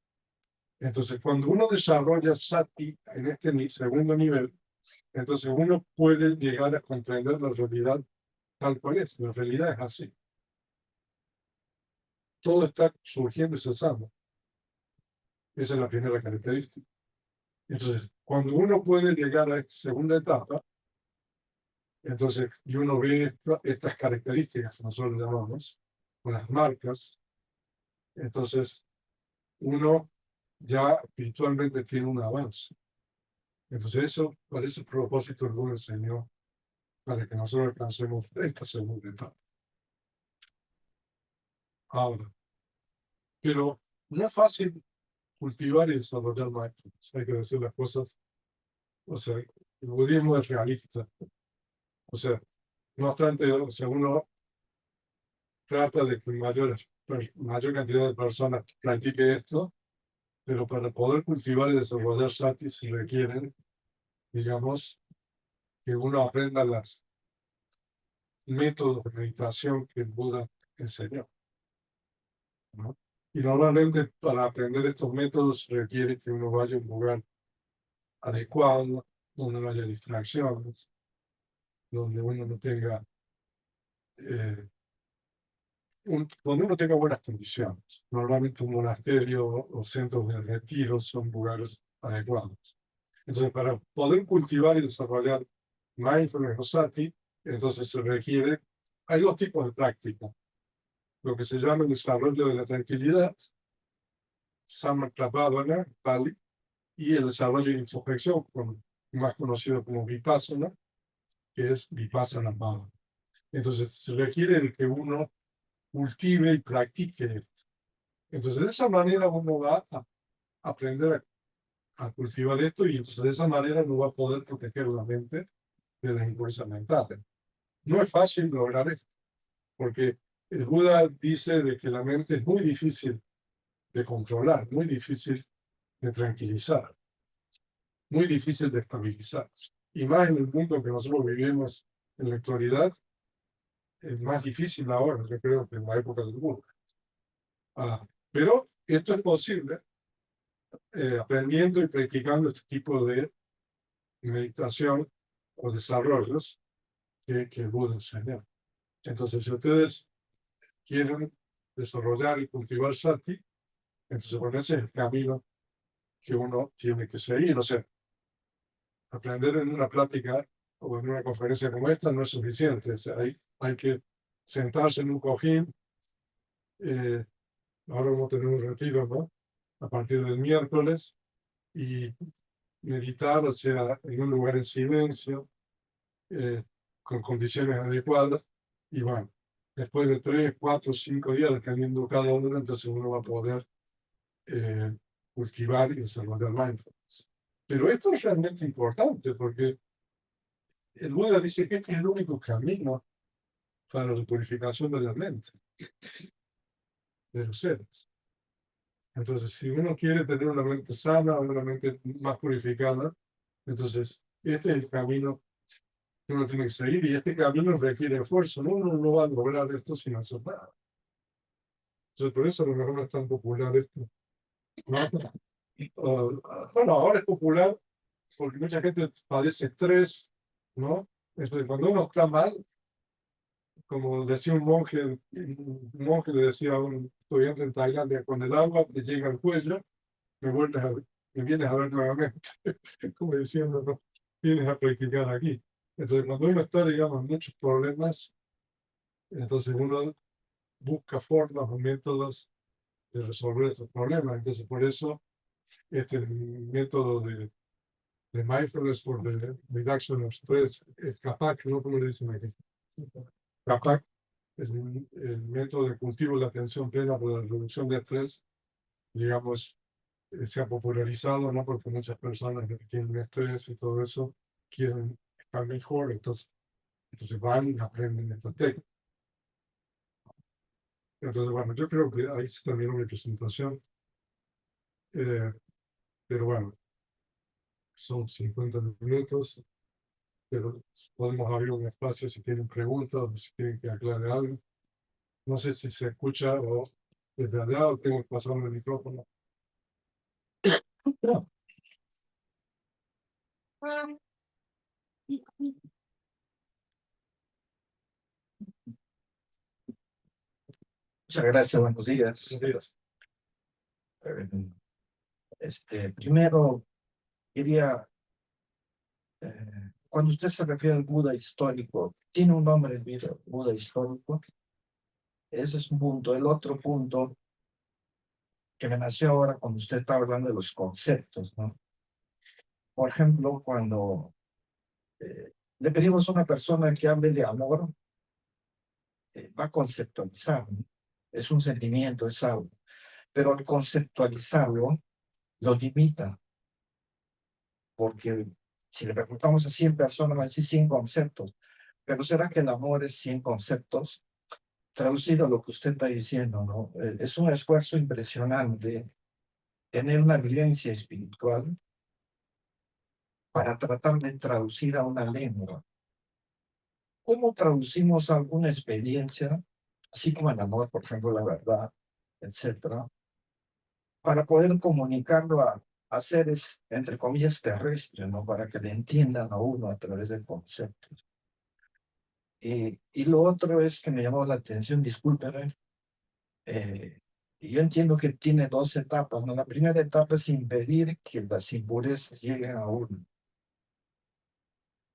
Entonces, cuando uno desarrolla sati en este segundo nivel, entonces uno puede llegar a comprender la realidad tal cual es. La realidad es así. Todo está surgiendo y cesando. Esa es la primera característica. Entonces, cuando uno puede llegar a esta segunda etapa, entonces, y uno ve estas características que nosotros llamamos, las marcas, entonces uno ya espiritualmente tiene un avance. Entonces, eso, para ese propósito, el Buda enseñó para que nosotros alcancemos esta segunda etapa. Ahora, pero no es fácil cultivar y desarrollar mindfulness. Hay que decir las cosas. O sea, el budismo es realista. O sea, no obstante, o sea, uno trata de que mayor cantidad de personas practique esto, pero para poder cultivar y desarrollar sati se requieren, digamos, que uno aprenda los métodos de meditación que el Buda enseñó, ¿no? Y normalmente para aprender estos métodos se requiere que uno vaya a un lugar adecuado, donde no haya distracciones, donde uno no tenga, donde uno tenga buenas condiciones. Normalmente un monasterio o centros de retiro son lugares adecuados. Entonces, para poder cultivar y desarrollar mindfulness o sati, entonces se requiere, hay dos tipos de práctica. Lo que se llama el desarrollo de la tranquilidad, samatha bhavana, Pali, y el desarrollo de introspección, más conocido como vipassana, que es vipassana bhavana. Entonces, se requiere de que uno cultive y practique esto. Entonces, de esa manera uno va a aprender a cultivar esto y entonces de esa manera uno va a poder proteger la mente de las impurezas mentales. No es fácil lograr esto, porque el Buda dice de que la mente es muy difícil de controlar, muy difícil de tranquilizar, muy difícil de estabilizar. Y más en el mundo que nosotros vivimos en la actualidad, es más difícil ahora, yo creo, que en la época del Buda. Pero esto es posible aprendiendo y practicando este tipo de meditación o desarrollos que el Buda enseñó. Entonces, si ustedes quieren desarrollar y cultivar sati, entonces bueno, ese es el camino que uno tiene que seguir. O sea, aprender en una plática o en una conferencia como esta no es suficiente. O sea, hay que sentarse en un cojín. Ahora vamos a tener un retiro, ¿no? A partir del miércoles y meditar, o sea, en un lugar en silencio, con condiciones adecuadas. Y bueno, después de 3, 4, 5 días, dependiendo cada uno, entonces uno va a poder cultivar y desarrollar mindfulness. Pero esto es realmente importante porque el Buda dice que este es el único camino para la purificación de la mente, de los seres. Entonces, si uno quiere tener una mente sana, una mente más purificada, entonces este es el camino que uno tiene que seguir, y este camino requiere esfuerzo, ¿no? Uno no va a lograr esto sin hacer nada. Entonces, por eso a lo mejor no es tan popular esto, ¿no? Bueno, ahora es popular porque mucha gente padece estrés, ¿no? Entonces, cuando uno está mal, como decía un monje le decía a un estudiante en Tailandia, cuando el agua te llega al cuello, me vienes a ver nuevamente, como diciendo, no, vienes a practicar aquí. Entonces, cuando uno está, digamos, en muchos problemas, entonces uno busca formas o métodos de resolver esos problemas. Entonces, por eso, este método de mindfulness for the reduction of stress es CAPAC, ¿no? Como le dicen aquí. CAPAC es el método de cultivo de la atención plena por la reducción de estrés, digamos, se ha popularizado, ¿no? Porque muchas personas que tienen estrés y todo eso quieren estar mejor, entonces van y aprenden esta técnica. Entonces, bueno, yo creo que ahí se terminó mi presentación, pero bueno, son 50 minutos, pero podemos abrir un espacio si tienen preguntas o si quieren que aclare algo. No sé si se escucha o desde allá o tengo que pasarme el micrófono. Muchas gracias, buenos días. Buenos días. Primero quería, cuando usted se refiere al Buda histórico, tiene un nombre el Buda histórico. Ese es un punto. El otro punto que me nació ahora cuando usted está hablando de los conceptos, ¿no? Por ejemplo, cuando le pedimos a una persona que hable de amor, va a conceptualizar, ¿no? Es un sentimiento, es algo. Pero al conceptualizarlo, lo limita, porque si le preguntamos a 100 personas, van a decir 100 conceptos. Pero ¿será que el amor es 100 conceptos? Traducido a lo que usted está diciendo, ¿no? Es un esfuerzo impresionante tener una vivencia espiritual para tratar de traducir a una lengua. ¿Cómo traducimos alguna experiencia, así como el amor, por ejemplo, la verdad, etcétera, para poder comunicarlo a seres, entre comillas, terrestres, ¿no? Para que le entiendan a uno a través del concepto. Y lo otro es que me llamó la atención, discúlpeme, yo entiendo que tiene dos etapas, ¿no? La primera etapa es impedir que las impurezas lleguen a uno,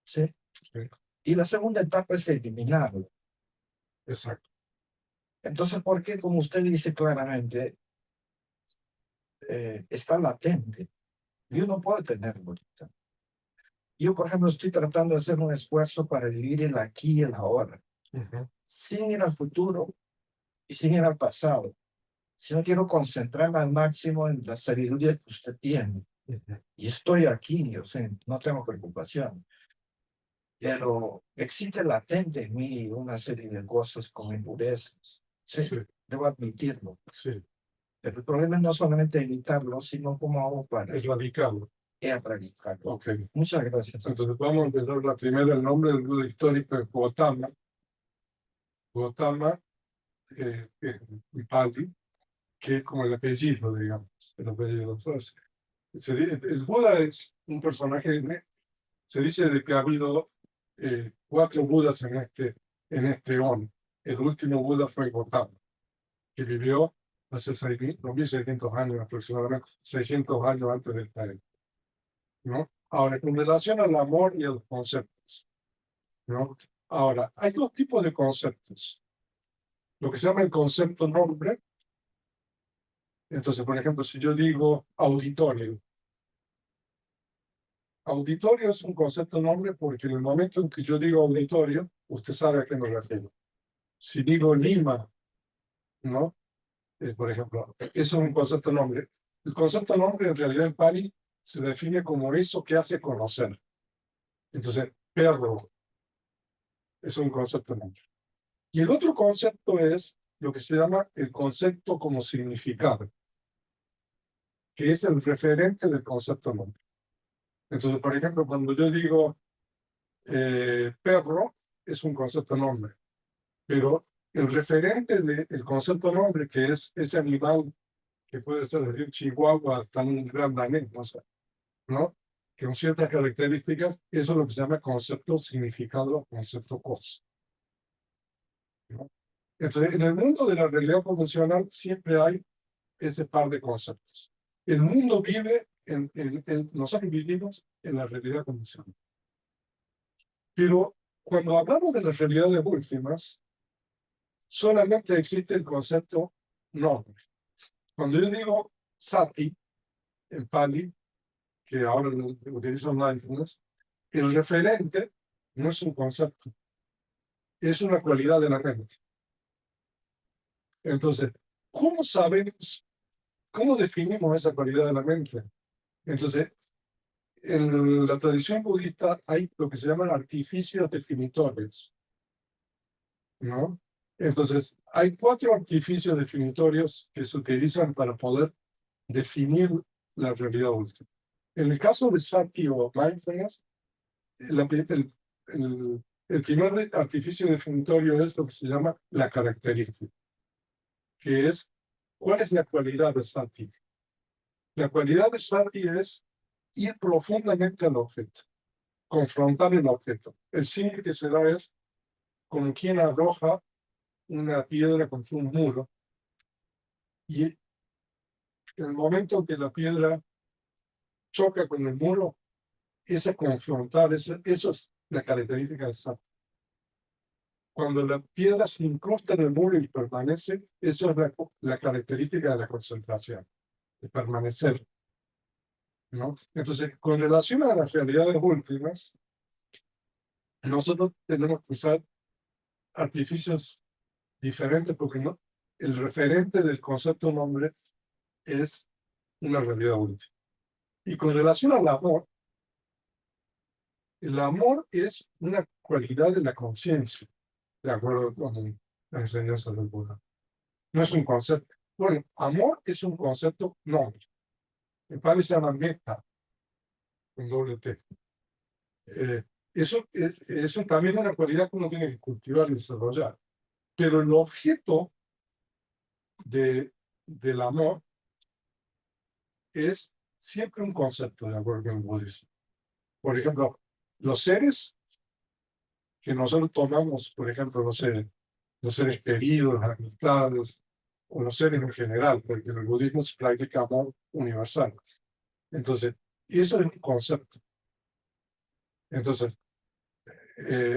¿sí? Sí, Y la segunda etapa es eliminarlo. exacto. Entonces, ¿por qué, como usted dice claramente, está latente y uno puede tenerlo ahorita? Yo, por ejemplo, estoy tratando de hacer un esfuerzo para vivir el aquí y el ahora, sin ir al futuro y sin ir al pasado. Si no quiero concentrarme al máximo en la sabiduría que usted tiene. Y estoy aquí, o sea, no tengo preocupación. Pero existe latente en mí una serie de cosas como impurezas. Sí, Sí, debo admitirlo. sí, Pero el problema es no solamente evitarlo, sino cómo hago para erradicarlo. erradicarlo. Ok. Muchas gracias. Entonces vamos a empezar la primera, el nombre del Buda histórico es Gautama. Gautama es en Pali, que es como el apellido, digamos, el apellido. Entonces, el Buda es un personaje, se dice de que ha habido 4 Budas en este eón. El último Buda fue Gautama, que vivió hace 2600 años aproximadamente, 600 años antes de esta era, ¿no? Ahora, con relación al amor y a los conceptos, ¿no? Ahora, hay 2 tipos de conceptos. Lo que se llama el concepto nombre. Entonces, por ejemplo, si yo digo auditorio, auditorio es un concepto nombre porque en el momento en que yo digo auditorio, usted sabe a qué me refiero. Si digo Lima, ¿no? Por ejemplo, eso es un concepto nombre. El concepto nombre en realidad en Pali se define como eso que hace conocer. Entonces, perro es un concepto nombre. Y el otro concepto es lo que se llama el concepto como significado, que es el referente del concepto nombre. Entonces, por ejemplo, cuando yo digo Perro es un concepto nombre, pero el referente del concepto nombre, que es ese animal que puede ser desde un chihuahua hasta un gran danés, ¿no? Que con ciertas características, eso es lo que se llama concepto significado, concepto cosa, ¿no? Entonces, en el mundo de la realidad convencional siempre hay ese par de conceptos. El mundo vive nosotros vivimos en la realidad convencional. Pero cuando hablamos de las realidades últimas, solamente existe el concepto nombre. Cuando yo digo sati, en Pali, que ahora lo utilizo mindfulness, el referente no es un concepto, es una cualidad de la mente. Entonces, ¿cómo sabemos, cómo definimos esa cualidad de la mente? Entonces, en la tradición budista hay lo que se llaman artificios definitorios, ¿no? Entonces, hay 4 artificios definitorios que se utilizan para poder definir la realidad última. En el caso de Sati o Mindfulness, el primer artificio definitorio es lo que se llama la característica, que es ¿cuál es la cualidad de Sati? La cualidad de Sati es ir profundamente al objeto, confrontar el objeto. El símil que se da es como quien arroja una piedra contra un muro y en el momento que la piedra choca con el muro, ese confrontar, eso es la característica de Sati. Cuando la piedra se incrusta en el muro y permanece, eso es la característica de la concentración, de permanecer, ¿no? Entonces, con relación a las realidades últimas, nosotros tenemos que usar artificios diferentes porque no, el referente del concepto nombre es una realidad última. Y con relación al amor, el amor es una cualidad de la conciencia, de acuerdo con la enseñanza del Buda. No es un concepto. Bueno, amor es un concepto nombre. En Pali se llama meta, con doble T. Eso también es una cualidad que uno tiene que cultivar y desarrollar. Pero el objeto del amor es siempre un concepto, de acuerdo con el budismo. Por ejemplo, los seres que nosotros tomamos, por ejemplo, los seres queridos, las amistades, o los seres en general, porque en el budismo se practica amor universal. Entonces, eso es un concepto. Entonces,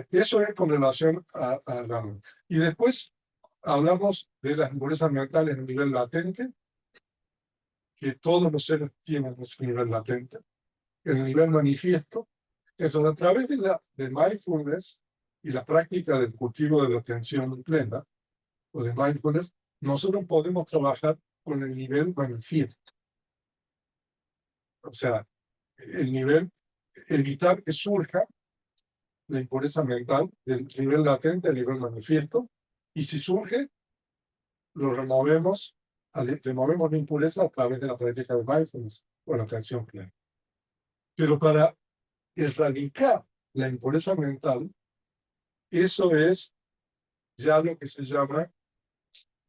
eso es con relación al amor. Y después hablamos de las impurezas mentales en el nivel latente, que todos los seres tienen ese nivel latente, en el nivel manifiesto. Entonces, a través de mindfulness y la práctica del cultivo de la atención plena, o de mindfulness, nosotros podemos trabajar con el nivel manifiesto. O sea, el nivel, evitar que surja la impureza mental del nivel latente al nivel manifiesto, y si surge, lo removemos la impureza a través de la práctica de mindfulness o la atención plena. Pero para erradicar la impureza mental, eso es ya lo que se llama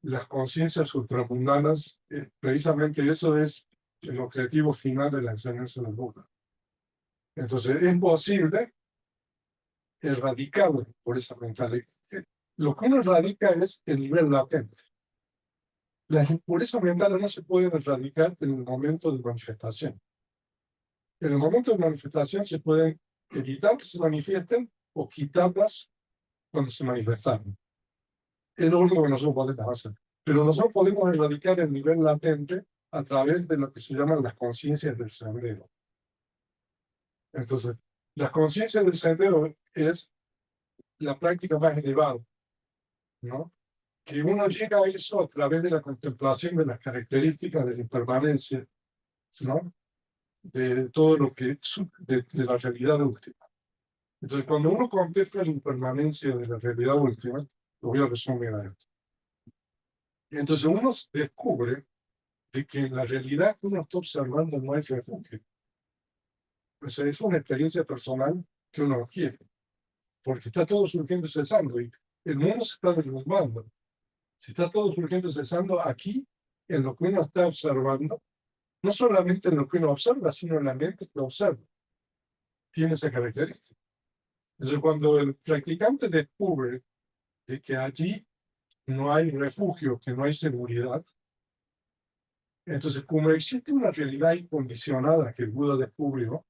las conciencias ultramundanas. Precisamente eso es el objetivo final de la enseñanza del Buda. Entonces, es posible erradicar la impureza mental. Lo que uno erradica es el nivel latente. Las impurezas mentales no se pueden erradicar en el momento de manifestación. En el momento de manifestación se pueden evitar que se manifiesten o quitarlas cuando se manifestaron. Es lo único que nosotros podemos hacer. Pero nosotros podemos erradicar el nivel latente a través de lo que se llaman las conciencias del sendero. Entonces, las conciencias del sendero es la práctica más elevada, ¿no? Que uno llega a eso a través de la contemplación de las características de la impermanencia, ¿no? De todo lo que de la realidad última. Entonces, cuando uno contempla la impermanencia de la realidad última, lo voy a resumir a esto. Entonces, uno descubre de que en la realidad que uno está observando no hay refugio. O sea, es una experiencia personal que uno adquiere. porque está todo surgiendo y cesando, y el mundo se está derrumbando. Si está todo surgiendo y cesando aquí, en lo que uno está observando, no solamente en lo que uno observa, sino en la mente que observa, tiene esa característica. Entonces, cuando el practicante descubre de que allí no hay refugio, que no hay seguridad, entonces, como existe una realidad incondicionada que el Buda descubrió,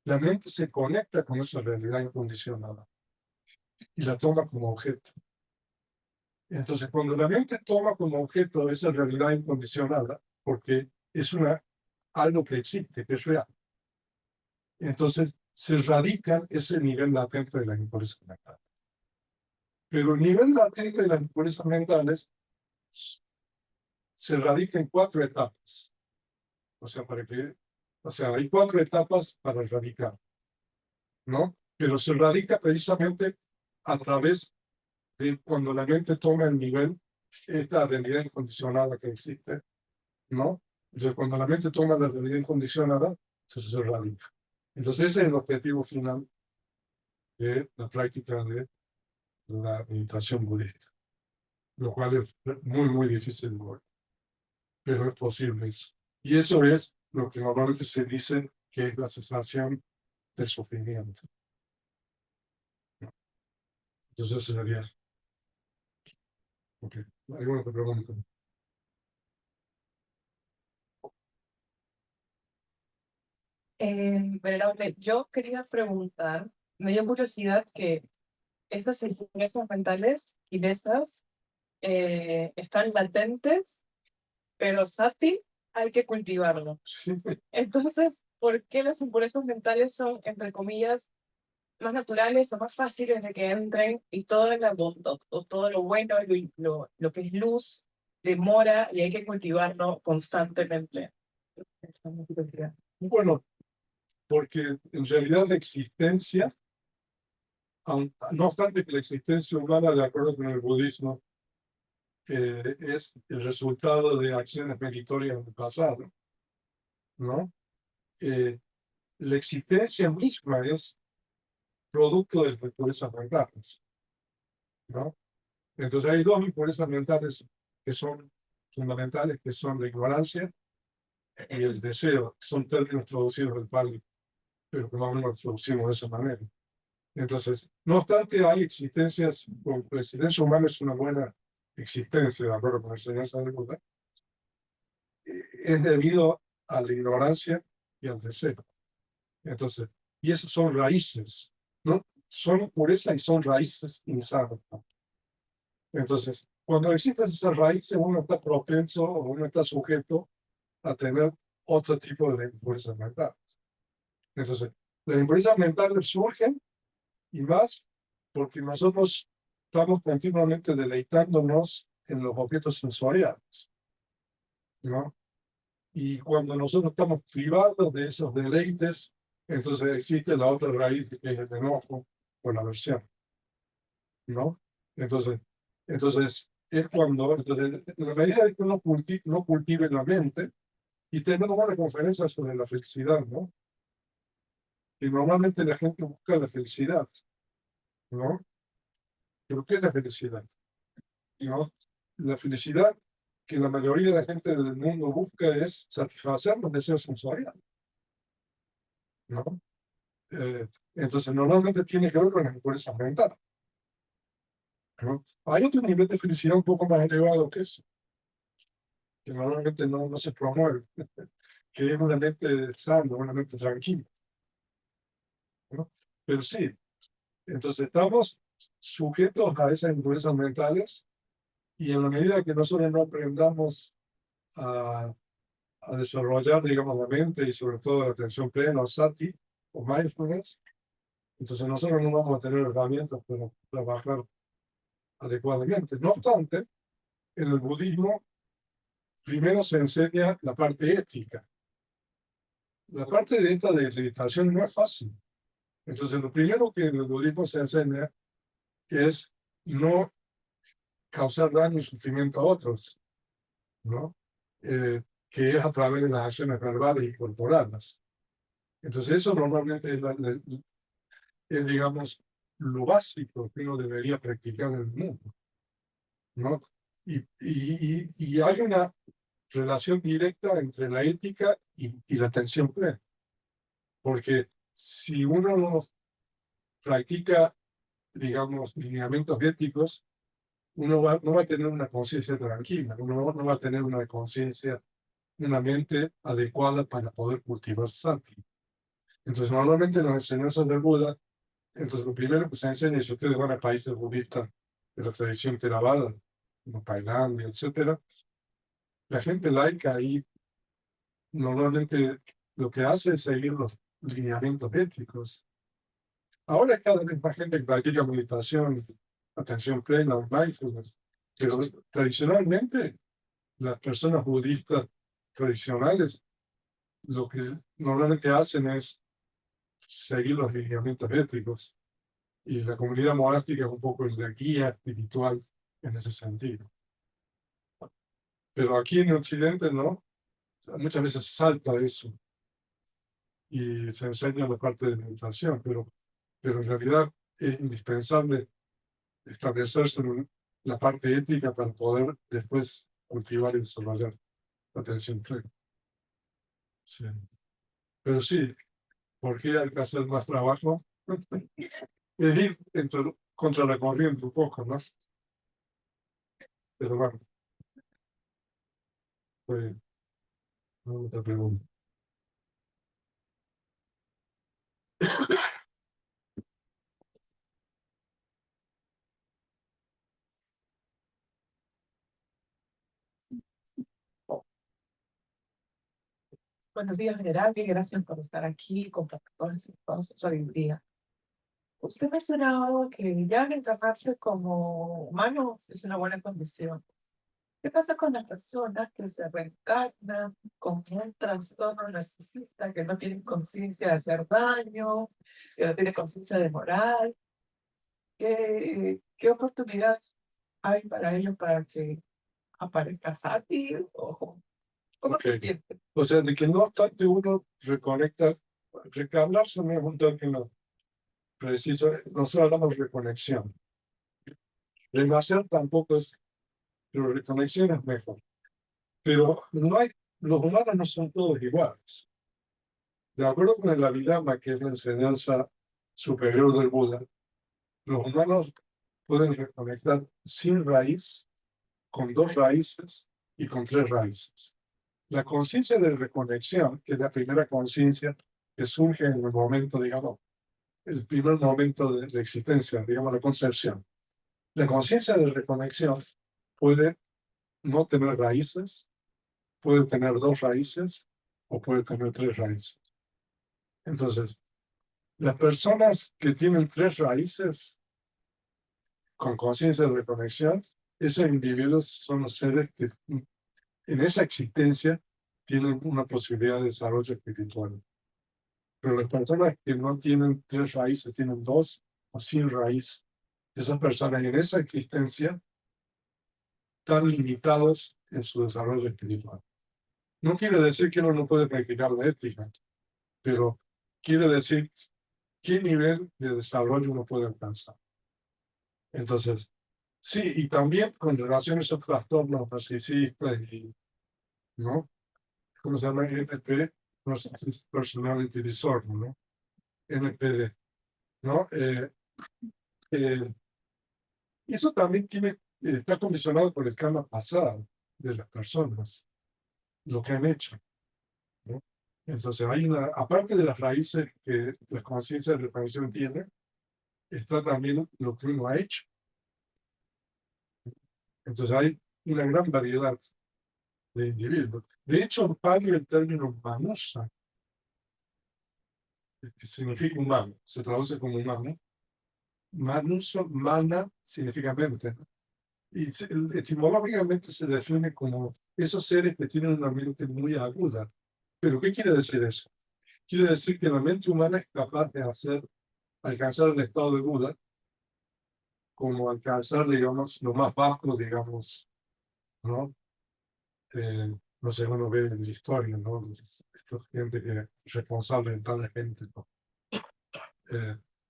la mente se conecta con esa realidad incondicionada y la toma como objeto. Entonces, cuando la mente toma como objeto esa realidad incondicionada, porque es algo que existe, que es real, entonces se radica ese nivel latente de la impureza mental. Pero el nivel latente de las impurezas mentales se radica en 4 etapas. O sea, hay 4 etapas para erradicar, ¿no? Pero se radica precisamente a través de cuando la mente toma el nivel, esta realidad incondicionada que existe, ¿no? Entonces, cuando la mente toma la realidad incondicionada, se radica. Entonces, ese es el objetivo final de la práctica de la meditación budista, lo cual es muy, muy difícil de lograr, pero es posible eso. Y eso es lo que normalmente se dice que es la cesación del sufrimiento. Entonces, eso sería. Ok, ¿alguna otra pregunta? Venerable, yo quería preguntar, me dio curiosidad que estas impurezas mentales y esas están latentes, pero sati hay que cultivarlo. Sí. Entonces, ¿por qué las impurezas mentales son, entre comillas, más naturales o más fáciles de que entren y toda la bondad o todo lo bueno, lo que es luz, demora y hay que cultivarlo constantemente? Esta es mi curiosidad. Bueno, porque en realidad la existencia, no obstante que la existencia humana, de acuerdo con el budismo, es el resultado de acciones meritorias del pasado, ¿no? La existencia misma es producto de impurezas mentales, ¿no? Entonces hay 2 impurezas mentales que son fundamentales, que son la ignorancia y el deseo, que son términos traducidos del Pali, pero que más o menos los traducimos de esa manera. Entonces, no obstante, hay existencias, como la existencia humana es una buena existencia, de acuerdo con la enseñanza del Buda, es debido a la ignorancia y al deseo. Entonces, y esas son raíces, ¿no? Son impurezas y son raíces insanas. Entonces, cuando existen esas raíces, uno está propenso o uno está sujeto a tener otro tipo de impurezas mentales. Entonces, las impurezas mentales surgen y más porque nosotros estamos continuamente deleitándonos en los objetos sensoriales, ¿no? Y cuando nosotros estamos privados de esos deleites, entonces existe la otra raíz que es el enojo o la aversión, ¿no? Entonces es cuando, entonces, en la medida de que uno no cultive la mente, y tenemos una conferencia sobre la felicidad, ¿no? Y normalmente la gente busca la felicidad, ¿no? ¿Pero qué es la felicidad? ¿No? La felicidad que la mayoría de la gente del mundo busca es satisfacer los deseos sensoriales, ¿no? Entonces, normalmente tiene que ver con la impureza mental, ¿no? Hay otro nivel de felicidad un poco más elevado que eso, que normalmente no se promueve, que es una mente sana, una mente tranquila, ¿no? Pero sí, entonces estamos sujetos a esas impurezas mentales y en la medida que nosotros no aprendamos a desarrollar, digamos, la mente y sobre todo la atención plena o sati o mindfulness, entonces nosotros no vamos a tener herramientas para trabajar adecuadamente. No obstante, en el budismo primero se enseña la parte ética. La parte de esta de meditación no es fácil. Entonces, lo primero que en el budismo se enseña es no causar daño y sufrimiento a otros, ¿no? Que es a través de las acciones verbales y corporales. Entonces, eso normalmente es digamos, lo básico que uno debería practicar en el mundo, ¿no? Y hay una relación directa entre la ética y la atención plena, porque si uno no practica, digamos, lineamientos éticos, no va a tener una conciencia tranquila, uno no va a tener una conciencia, una mente adecuada para poder cultivar sati. Entonces, normalmente en las enseñanzas del Buda, entonces lo primero que se enseña, si ustedes van a países budistas de la tradición Theravada, como Tailandia, etcétera, la gente laica ahí normalmente lo que hace es seguir los lineamientos éticos. Ahora cada vez más gente practica meditación, atención plena, mindfulness, pero tradicionalmente las personas budistas tradicionales lo que normalmente hacen es seguir los lineamientos éticos y la comunidad monástica es un poco la guía espiritual en ese sentido. Pero aquí en Occidente no, muchas veces salta eso y se enseña la parte de meditación, pero en realidad es indispensable establecerse en la parte ética para poder después cultivar y desarrollar la atención plena. Sí. Pero sí, ¿por qué hay que hacer más trabajo? Es ir contra la corriente un poco, ¿no? Pero bueno, pues, otra pregunta. Buenos días, general. Bien, gracias por estar aquí, compartir toda su sabiduría. Usted ha mencionado que ya al encarnarse como humano es una buena condición. ¿Qué pasa con las personas que se reencarnan con un trastorno narcisista, que no tienen conciencia de hacer daño, que no tienen conciencia de moral? ¿Qué oportunidad hay para ellos para que aparezca Sati? ¿O cómo se Ok. siente? O sea, de que no obstante uno reconecta, recarnarse no es un término preciso, nosotros hablamos de reconexión. Renacer tampoco es, pero reconexión es mejor. Pero no hay, los humanos no son todos iguales. De acuerdo con el Abhidhamma, que es la enseñanza superior del Buda, los humanos pueden reconectar sin raíz, con 2 raíces y con 3 raíces. La conciencia de reconexión, que es la primera conciencia que surge en el momento, digamos, el primer momento de la existencia, digamos, la concepción. La conciencia de reconexión puede no tener raíces, puede tener 2 raíces o puede tener 3 raíces. Entonces, las personas que tienen 3 raíces con conciencia de reconexión, esos individuos son los seres que en esa existencia tienen una posibilidad de desarrollo espiritual. Pero las personas que no tienen 3 raíces, tienen 2 o sin raíz, esas personas en esa existencia están limitados en su desarrollo espiritual. No quiere decir que uno no puede practicar la ética, pero quiere decir qué nivel de desarrollo uno puede alcanzar. Entonces, sí, y también con relación a esos trastornos narcisistas y, ¿no? ¿Cómo se llama? NP, Narcissistic Personality Disorder, ¿no? NPD, ¿no? Eso también está condicionado por el karma pasado de las personas, lo que han hecho, ¿no? Entonces, aparte de las raíces que la conciencia de reparación tiene, está también lo que uno ha hecho. Entonces, hay una gran variedad de individuos. De hecho, en Pali el término manusa, que significa humano, se traduce como humano. Manuso, mana, significa mente, ¿no? Y etimológicamente se define como esos seres que tienen una mente muy aguda. ¿Pero qué quiere decir eso? Quiere decir que la mente humana es capaz de alcanzar el estado de Buda, como alcanzar, digamos, lo más bajo, digamos, ¿no? No sé, uno ve en la historia, ¿no? Esta gente que es responsable de tanta gente, ¿no?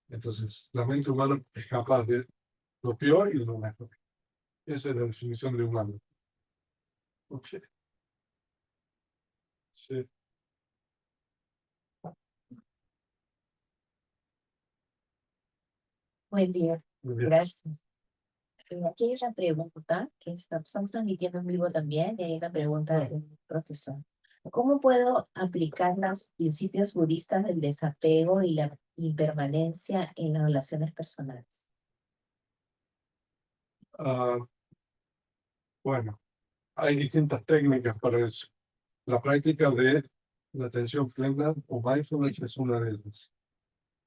Entonces, la mente humana es capaz de lo peor y de lo mejor. Esa es la definición de humano. Ok. Sí. Buen día, Muy bien. gracias. Aquí hay una pregunta que estamos transmitiendo en vivo también, y hay una pregunta del profesor. ¿Cómo puedo aplicar los principios budistas del desapego y la impermanencia en las relaciones personales? Ah, bueno, hay distintas técnicas para eso. La práctica de la atención plena o mindfulness es una de ellas.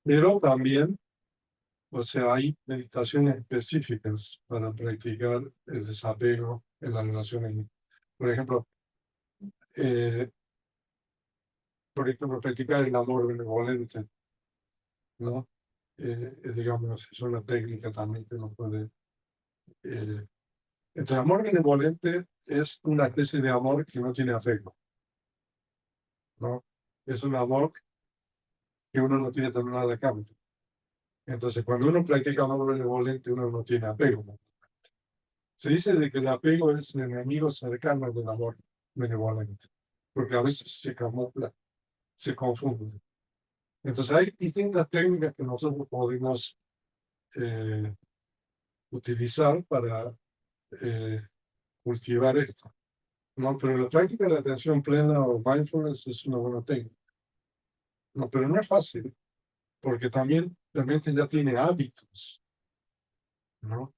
Pero también, o sea, hay meditaciones específicas para practicar el desapego en las relaciones. Por ejemplo, eh, practicar el amor benevolente, ¿no? Digamos, es una técnica también que uno puede. El amor benevolente es una especie de amor que no tiene afecto, ¿no? Es un amor que uno no tiene también nada de cambio. Entonces, cuando uno practica amor benevolente, uno no tiene apego, ¿no? Se dice de que el apego es el enemigo cercano del amor benevolente, porque a veces se camufla, se confunde. Entonces, hay distintas técnicas que nosotros podemos utilizar para cultivar esto, ¿no? Pero la práctica de atención plena o mindfulness es una buena técnica, ¿no? Pero no es fácil, porque también la mente ya tiene hábitos, ¿no?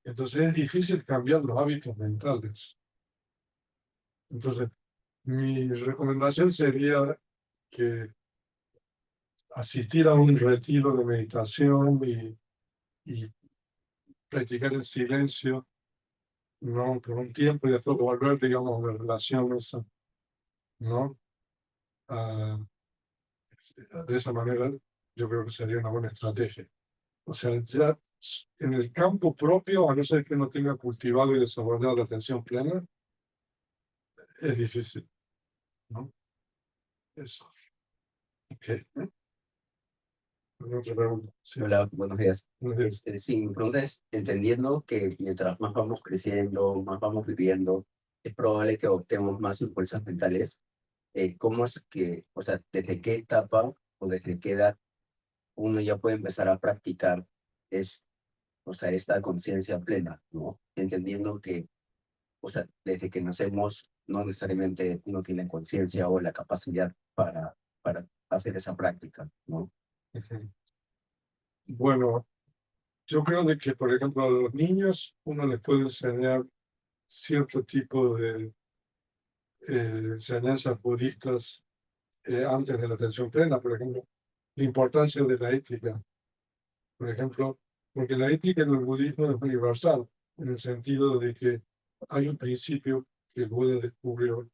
Entonces es difícil cambiar los hábitos mentales. Entonces, mi recomendación sería que asistir a un retiro de meditación y practicar el silencio, ¿no? Por un tiempo y después volver, digamos, a la relación esa, ¿no? Ah, de esa manera, yo creo que sería una buena estrategia. O sea, ya en el campo propio, a no ser que no tenga cultivado y desarrollado la atención plena, es difícil, ¿no? Eso. Ok. Otra pregunta. Sí. Hola, buenos días. Muy bien. Sí, mi pregunta es, entendiendo que mientras más vamos creciendo, más vamos viviendo, es probable que optemos más impulsos mentales. ¿Cómo es que, o sea, desde qué etapa o desde qué edad uno ya puede empezar a practicar o sea, esta conciencia plena, ¿no? Entendiendo que, o sea, desde que nacemos no necesariamente uno tiene conciencia o la capacidad para hacer esa práctica, ¿no? Ujú. Bueno, yo creo de que, por ejemplo, a los niños uno les puede enseñar cierto tipo de enseñanzas budistas antes de la atención plena, por ejemplo, la importancia de la ética, por ejemplo, porque la ética en el budismo es universal, en el sentido de que hay un principio que el Buda descubrió,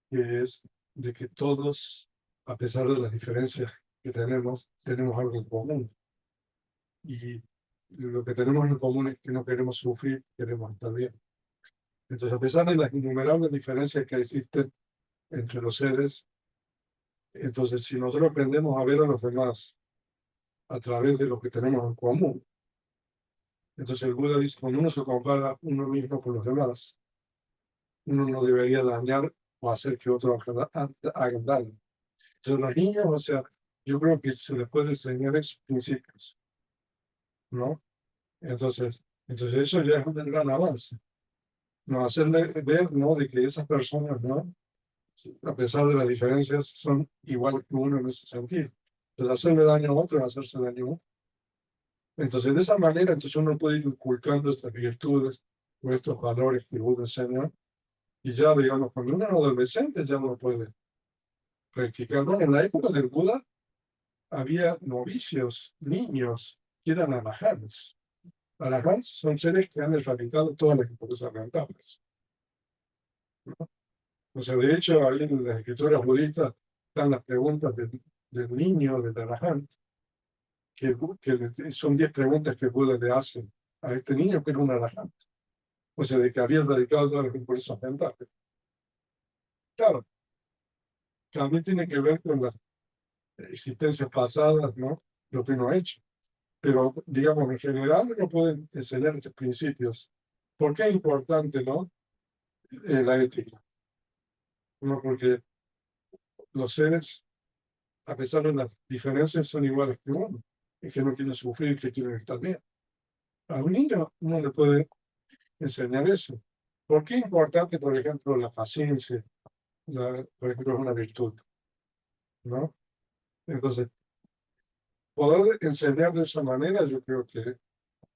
que es de que todos, a pesar de las diferencias que tenemos algo en común. Y lo que tenemos en común es que no queremos sufrir, queremos estar bien. Entonces, a pesar de las innumerables diferencias que existen entre los seres, entonces si nosotros aprendemos a ver a los demás a través de lo que tenemos en común, entonces el Buda dice, cuando uno se compara uno mismo con los demás, uno no debería dañar o hacer que otros hagan daño. Entonces los niños, o sea, yo creo que se les puede enseñar esos principios, ¿no? Entonces eso ya es un gran avance. No hacerle ver, ¿no? De que esas personas, ¿no? A pesar de las diferencias, son igual que uno en ese sentido. Entonces, hacerle daño a otro es hacerse daño a otro. Entonces, de esa manera, entonces uno puede ir inculcando estas virtudes o estos valores que el Buda enseñó. Y ya, digamos, cuando uno es adolescente, ya uno puede practicar. Bueno, en la época del Buda había novicios, niños, que eran arahants. Arahants son seres que han erradicado todas las impurezas mentales, ¿no? O sea, de hecho, ahí en las escrituras budistas están las preguntas del niño, del arahant, que son 10 preguntas que Buda le hace a este niño que era un arahant. O sea, de que había erradicado todas las impurezas mentales. Claro, también tiene que ver con las existencias pasadas, ¿no? lo que uno ha hecho. Pero, digamos, en general no pueden enseñar estos principios. ¿Por qué es importante, no? La ética. No, porque los seres, a pesar de las diferencias, son iguales que uno. Es que no quieren sufrir, que quieren estar bien. A un niño no le puede enseñar eso. ¿Por qué es importante, por ejemplo, la paciencia? Por ejemplo, es una virtud, ¿no? Entonces, poder enseñar de esa manera, yo creo que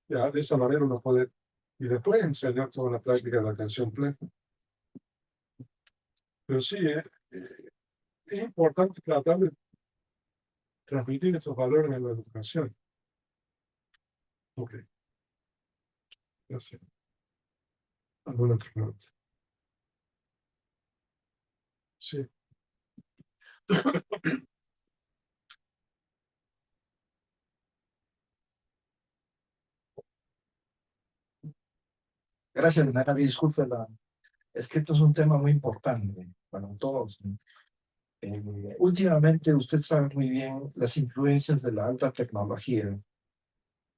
ya de esa manera uno puede, y después enseñar toda la práctica de la atención plena. Pero sí, es importante tratar de transmitir estos valores en la educación. Ok, gracias. ¿Alguna otra pregunta? Sí. Gracias, Renata. Disculpe, es que esto es un tema muy importante para todos, ¿no? Últimamente, usted sabe muy bien las influencias de la alta tecnología.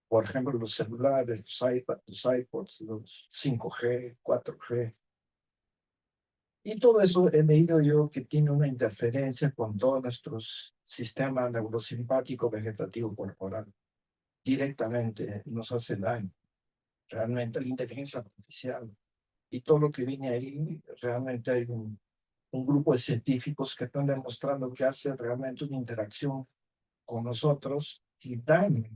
Por ejemplo, los celulares, los iPads, los iPods, los 5G, 4G. Y todo eso he leído yo que tiene una interferencia con todo nuestro sistema neurosimpático vegetativo corporal. Directamente nos hace daño. Realmente la inteligencia artificial y todo lo que viene ahí, realmente hay un grupo de científicos que están demostrando que hace realmente una interacción con nosotros y daña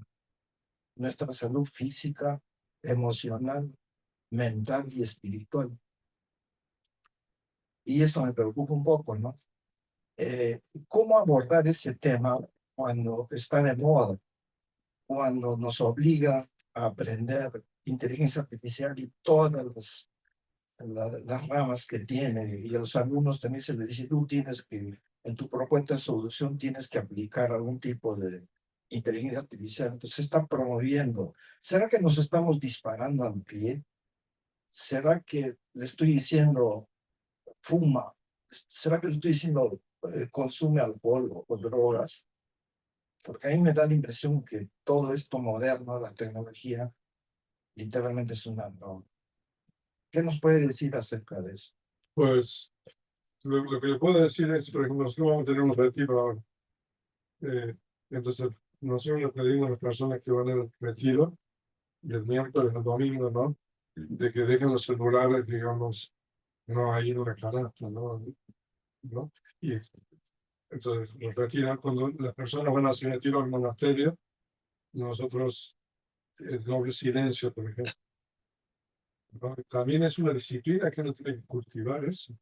nuestra salud física, emocional, mental y espiritual. Y eso me preocupa un poco, ¿no? ¿Cómo abordar ese tema cuando está de moda, cuando nos obliga a aprender inteligencia artificial y todas las ramas que tiene, y a los alumnos también se les dice, tú tienes que, en tu propuesta de solución, tienes que aplicar algún tipo de inteligencia artificial? Entonces se está promoviendo. ¿Será que nos estamos disparando al pie? ¿Será que le estoy diciendo fuma? ¿Será que le estoy diciendo consume alcohol o drogas? Porque a mí me da la impresión que todo esto moderno, la tecnología, literalmente es una droga. ¿Qué nos puede decir acerca de eso? Pues lo que le puedo decir es, por ejemplo, nosotros vamos a tener un retiro ahora. Entonces, nosotros le pedimos a las personas que van al retiro, del miércoles al domingo, ¿no? De que dejen los celulares, digamos, no ahí en una canasta, ¿no? Y entonces los retiran cuando las personas van a hacer retiro al monasterio, nosotros el doble silencio, por ejemplo, ¿no? También es una disciplina que uno tiene que cultivar eso.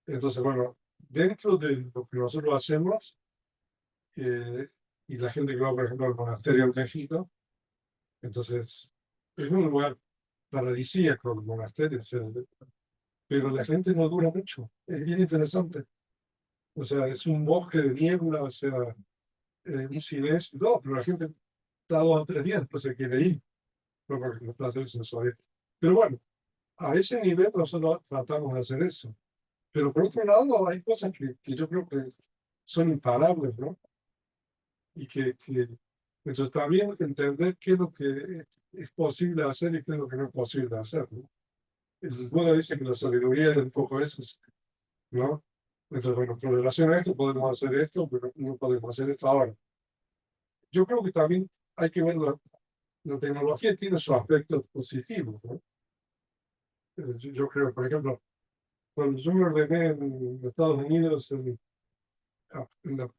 Entonces, bueno, dentro de lo que nosotros hacemos, y la gente que va, por ejemplo, al monasterio en México, entonces es un lugar paradisíaco el monasterio, o sea, pero la gente no dura mucho, es bien interesante. O sea, es un bosque de niebla, o sea, un silencio, no, pero la gente está 2 o 3 días, pues se quiere ir, no porque los placeres sensoriales. Pero bueno, a ese nivel nosotros tratamos de hacer eso. Pero por otro lado, hay cosas que yo creo que son imparables, ¿no? Y entonces también entender qué es lo que es posible hacer y qué es lo que no es posible hacer, ¿no? El Buda dice que la sabiduría es un poco eso, ¿no? Entonces, bueno, con relación a esto podemos hacer esto, pero no podemos hacer esto ahora. Yo creo que también hay que ver la tecnología tiene sus aspectos positivos, ¿no? Yo creo, por ejemplo, cuando yo me ordené en Estados Unidos en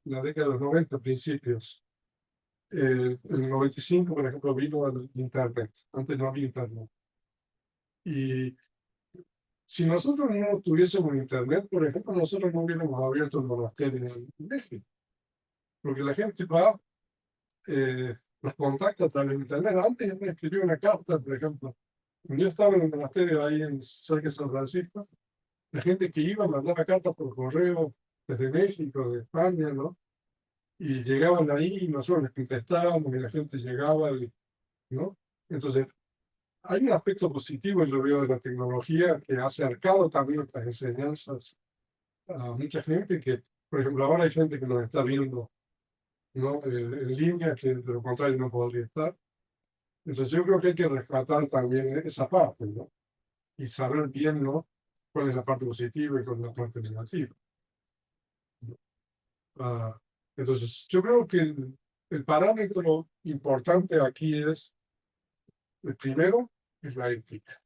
la década de los 90, principios, en el 95, por ejemplo, vino el Internet. Antes no había Internet. Y si nosotros no tuviésemos Internet, por ejemplo, nosotros no hubiéramos abierto el monasterio en México. Porque la gente va, nos contacta a través de Internet. Antes me escribió una carta, por ejemplo. Cuando yo estaba en el monasterio ahí en cerca de San Francisco, la gente que iba mandaba cartas por correo desde México, de España, ¿no? Y llegaban ahí y nosotros les contestábamos y la gente llegaba, ¿no? Entonces, hay un aspecto positivo, yo veo, de la tecnología que ha acercado también estas enseñanzas a mucha gente que, por ejemplo, ahora hay gente que nos está viendo ¿no? En línea, que de lo contrario no podría estar. Entonces yo creo que hay que rescatar también esa parte, ¿no? Y saber bien, ¿no? Cuál es la parte positiva y cuál es la parte negativa. Ah, entonces, yo creo que el parámetro importante aquí es, el primero, es la ética,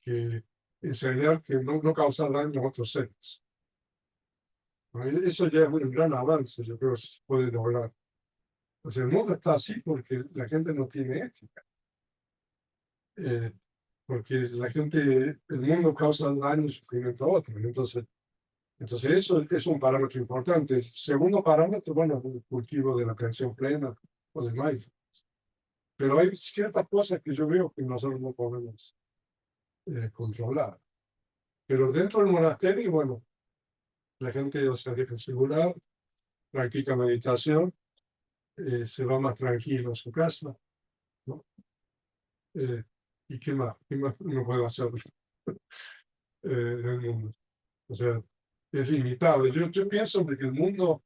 que enseñar que no causar daño a otros seres. ¿No? Eso ya es un gran avance, yo creo que se puede lograr. O sea, el mundo está así porque la gente no tiene ética. Porque la gente, el mundo causa daño y sufrimiento a otros. Entonces eso es un parámetro importante. El segundo parámetro, bueno, el cultivo de la atención plena o del mindfulness. Pero hay ciertas cosas que yo veo que nosotros no podemos controlar. Pero dentro del monasterio, bueno, la gente, o sea, deja el celular, practica meditación, se va más tranquilo a su casa, ¿no? ¿Y qué más? ¿Qué más uno puede hacer en el mundo? O sea, es limitado. Yo pienso que el mundo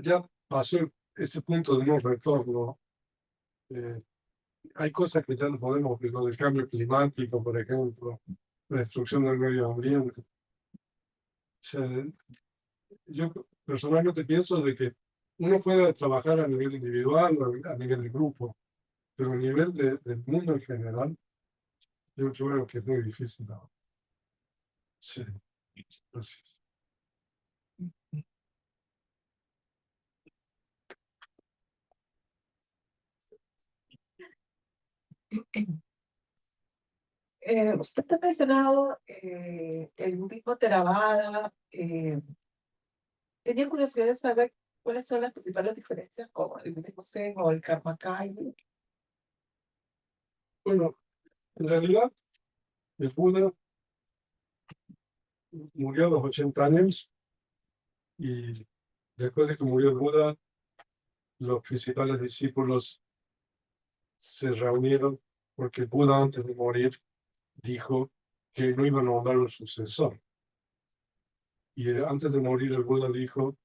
ya pasó ese punto de no retorno. Eh, hay cosas que ya no podemos, lo del cambio climático, por ejemplo, la destrucción del medio ambiente. O sea, yo personalmente pienso de que uno puede trabajar a nivel individual o a nivel de grupo, pero a nivel del mundo en general, yo creo que es muy difícil. ¿No? Sí, gracias. Usted ha mencionado el budismo Theravada. Tenía curiosidad de saber cuáles son las principales diferencias con el budismo Zen o el Karma Kaya. Bueno, en realidad, el Buda murió a los 80 años y después de que murió el Buda, los principales discípulos se reunieron porque el Buda antes de morir dijo que no iba a nombrar un sucesor. Y antes de morir el Buda dijo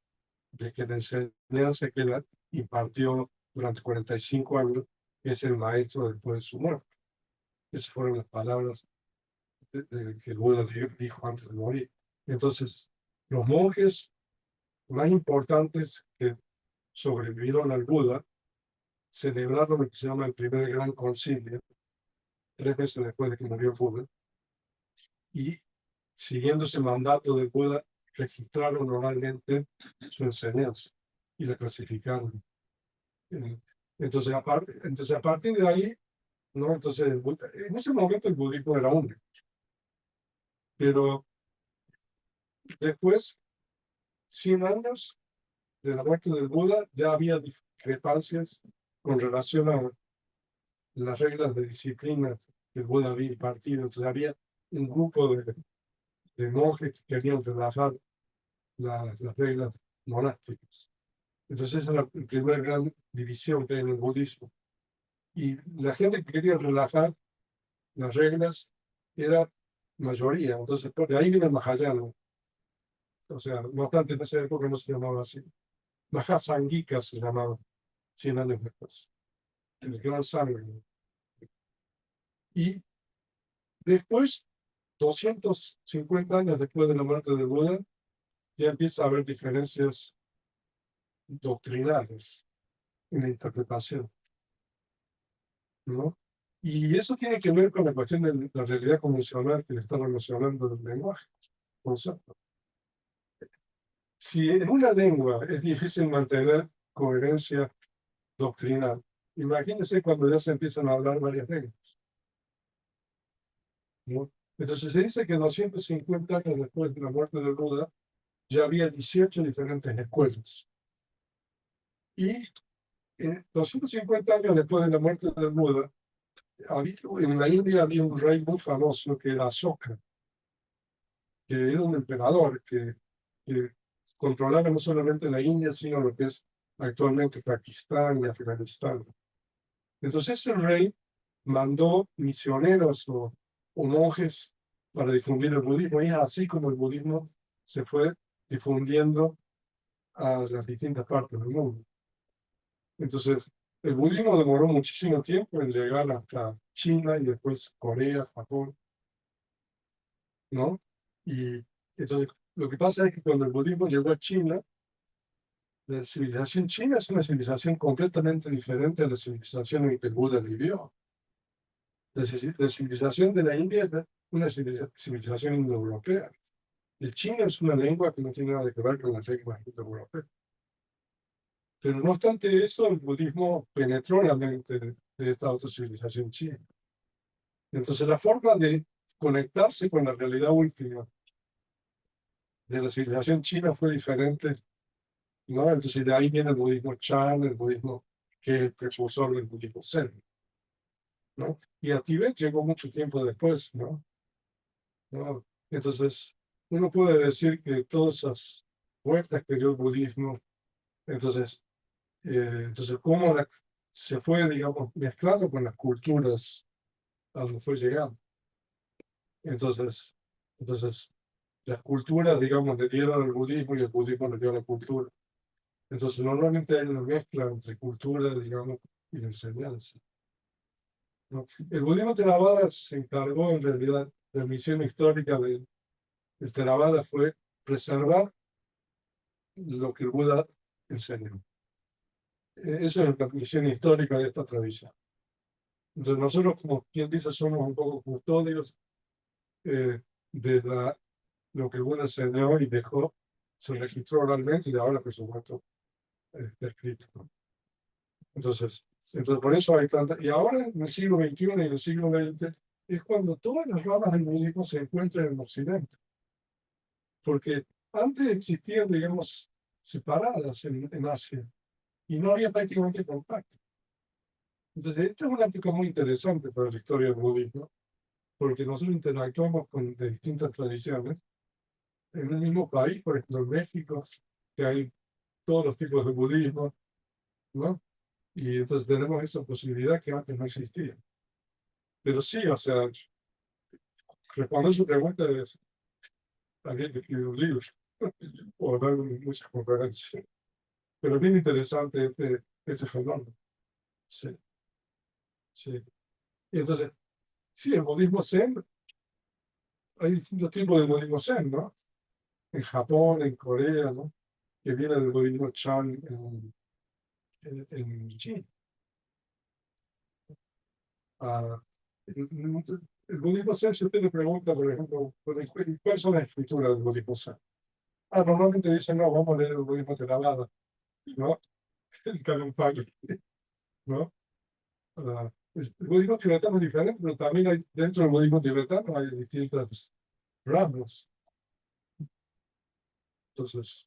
de que la enseñanza que él impartió durante 45 años es el maestro después de su muerte. Esas fueron las palabras que el Buda dijo antes de morir. Entonces, los monjes más importantes que sobrevivieron al Buda celebraron lo que se llama el primer gran concilio, 3 meses después de que murió el Buda, y siguiendo ese mandato del Buda, registraron oralmente su enseñanza y la clasificaron. Entonces, a partir de ahí, ¿no? Entonces, en ese momento el budismo era único. Pero después, 100 años de la muerte del Buda, ya había discrepancias con relación a las reglas de disciplina que el Buda había impartido. Entonces, había un grupo de monjes que querían relajar las reglas monásticas. Entonces, esa es la primera gran división que hay en el budismo. Y la gente que quería relajar las reglas era mayoría. Entonces, de ahí viene el Mahayana. O sea, no obstante, en esa época no se llamaba así. Mahasangika se llamaba 100 años después. El gran sangre. Y después, 250 años después de la muerte de Buda, ya empieza a haber diferencias doctrinales en la interpretación, ¿no? Y eso tiene que ver con la cuestión de la realidad convencional que le estaba mencionando del lenguaje, concepto. Si en una lengua es difícil mantener coherencia doctrinal, imagínense cuando ya se empiezan a hablar varias lenguas, ¿no? Entonces se dice que 250 años después de la muerte de Buda, ya había 18 diferentes escuelas. Y 250 años después de la muerte de Buda, en la India había un rey muy famoso que era Ashoka, que era un emperador que controlaba no solamente la India, sino lo que es actualmente Pakistán y Afganistán. Entonces el rey mandó misioneros o monjes para difundir el budismo, y es así como el budismo se fue difundiendo a las distintas partes del mundo. Entonces, el budismo demoró muchísimo tiempo en llegar hasta China y después Corea, Japón, ¿no? Y entonces, lo que pasa es que cuando el budismo llegó a China, la civilización china es una civilización completamente diferente a la civilización en que el Buda vivió. La civilización de la India es una civilización indoeuropea. El chino es una lengua que no tiene nada que ver con las lenguas indoeuropeas. Pero no obstante eso, el budismo penetró la mente de esta otra civilización china. Entonces la forma de conectarse con la realidad última de la civilización china fue diferente, ¿no? Entonces de ahí viene el budismo Chan, el budismo que es el precursor del budismo Zen, ¿no? Y a Tibet llegó mucho tiempo después, ¿no? ¿No? Entonces, uno puede decir que todas esas vueltas que dio el budismo, entonces cómo se fue, digamos, mezclando con las culturas a donde fue llegando. Entonces, las culturas, digamos, le dieron al budismo y el budismo le dio a la cultura. Entonces, normalmente hay una mezcla entre cultura, digamos, y la enseñanza, ¿no? El budismo Theravada se encargó, en realidad, de la misión histórica del Theravada fue preservar lo que el Buda enseñó. Esa es la misión histórica de esta tradición. Entonces, nosotros, como quien dice, somos un poco custodios de lo que el Buda enseñó y dejó, se registró oralmente y ahora, por supuesto, está escrito, ¿no? Entonces, por eso hay tanta. Y ahora, en el siglo XXI y en el siglo XX, es cuando todas las ramas del budismo se encuentran en Occidente. Porque antes existían, digamos, separadas en Asia y no había prácticamente contacto. Entonces, esta es una época muy interesante para la historia del budismo, porque nosotros interactuamos con de distintas tradiciones en el mismo país, por ejemplo, en México, que hay todos los tipos de budismo, ¿no? Y entonces tenemos esa posibilidad que antes no existía. Pero sí, o sea, responder su pregunta es alguien que escribe un libro o dar muchas conferencias. Pero es bien interesante este fenómeno. Sí, sí. Y entonces, sí, el budismo zen, hay distintos tipos de budismo zen, ¿no? En Japón, en Corea, ¿no? Que viene del budismo Chan en China. Ah, el budismo zen, si usted le pregunta, por ejemplo, ¿cuáles son las escrituras del budismo zen? Normalmente dicen, no, vamos a leer el budismo Theravada, ¿no? El Kannon Pali, ¿no? El budismo tibetano es diferente, pero también hay, dentro del budismo tibetano hay distintas ramas. Entonces,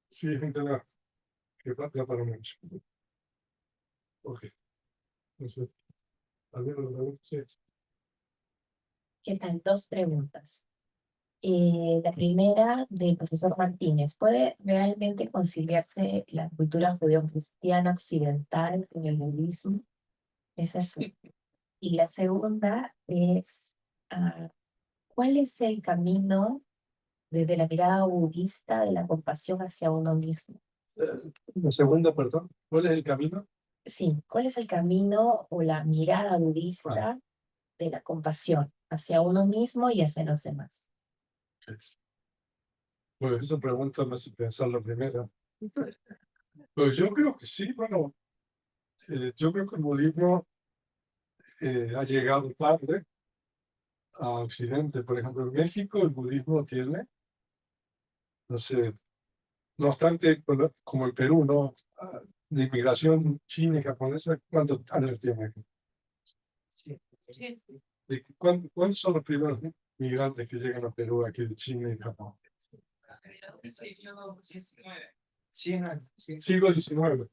sí, es un tema que da para mucho. Ok, entonces, alguna pregunta, sí. ¿Qué tal? Dos preguntas. La primera del profesor Martínez. ¿Puede realmente conciliarse la cultura judeo-cristiana occidental con el budismo? Esa es una. Y la segunda es, ¿cuál es el camino desde la mirada budista de la compasión hacia uno mismo? La segunda, perdón, ¿cuál es el camino? Sí, ¿cuál es el camino o la mirada budista de la compasión hacia uno mismo y hacia los demás? Pues esa pregunta me hace pensar la primera. Pues yo creo que sí, bueno, yo creo que el budismo ha llegado tarde a Occidente. Por ejemplo, en México el budismo tiene, no sé, no obstante, como el Perú, ¿no? De inmigración china y japonesa, ¿cuántos años tiene? ¿Cuántos son los primeros migrantes que llegan a Perú aquí de China y Japón? Siglo XIX.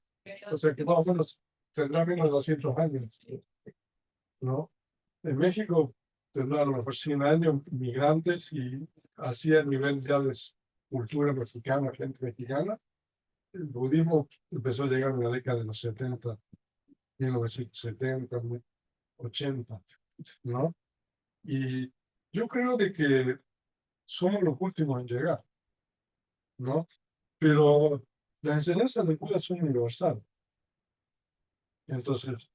O sea que más o menos tendrá menos de 200 años, ¿no? En México tendrá a lo mejor 100 años migrantes y así a nivel ya de cultura mexicana, gente mexicana. El budismo empezó a llegar en la década de los 70, 1970, 80, ¿no? Y yo creo de que somos los últimos en llegar, ¿no? pero las enseñanzas del Buda son universales. Entonces,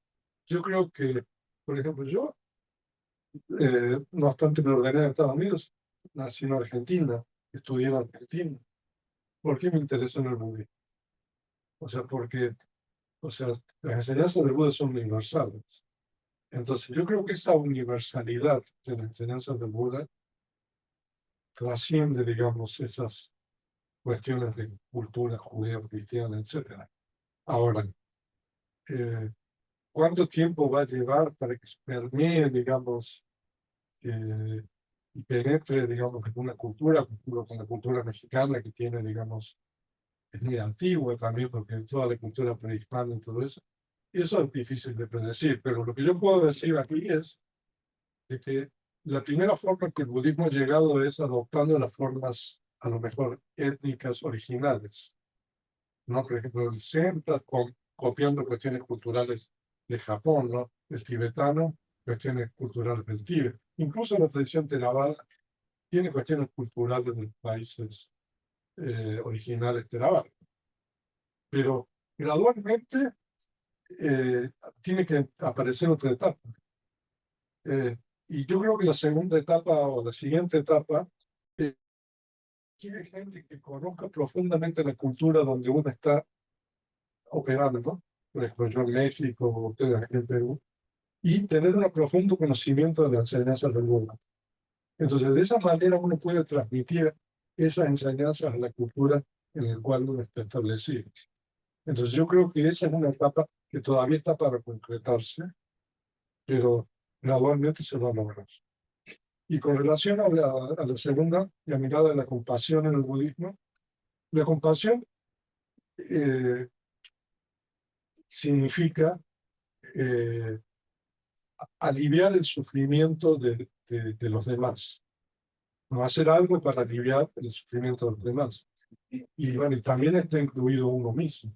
yo creo que, por ejemplo, yo, no obstante me ordené en Estados Unidos, nací en Argentina, estudié en Argentina. ¿Por qué me interesa en el budismo? O sea, porque, o sea, las enseñanzas del Buda son universales. Entonces, yo creo que esa universalidad de las enseñanzas del Buda trasciende, digamos, esas cuestiones de cultura judeo-cristiana, etc. Ahora, ¿cuánto tiempo va a llevar para que se permee, digamos, y penetre, digamos, en una cultura, con la cultura mexicana que tiene, digamos, es muy antigua también, porque toda la cultura prehispana y todo eso? Y eso es difícil de predecir, pero lo que yo puedo decir aquí es de que la primera forma que el budismo ha llegado es adoptando las formas, a lo mejor, étnicas originales, ¿no? Por ejemplo, el Zen está copiando cuestiones culturales de Japón, ¿no? El tibetano, cuestiones culturales del Tíbet. Incluso la tradición Theravada tiene cuestiones culturales de los países originales Theravada. Pero gradualmente tiene que aparecer otra etapa. Y yo creo que la segunda etapa o la siguiente etapa quiere gente que conozca profundamente la cultura donde uno está operando, por ejemplo, yo en México, ustedes aquí en Perú, y tener un profundo conocimiento de las enseñanzas del Buda. Entonces, de esa manera uno puede transmitir esas enseñanzas a la cultura en la cual uno está establecido. Entonces, yo creo que esa es una etapa que todavía está para concretarse, pero gradualmente se va a lograr. Y con relación a la segunda, la mirada de la compasión en el budismo, la compasión significa aliviar el sufrimiento de los demás, no hacer algo para aliviar el sufrimiento de los demás. Y bueno, y también está incluido uno mismo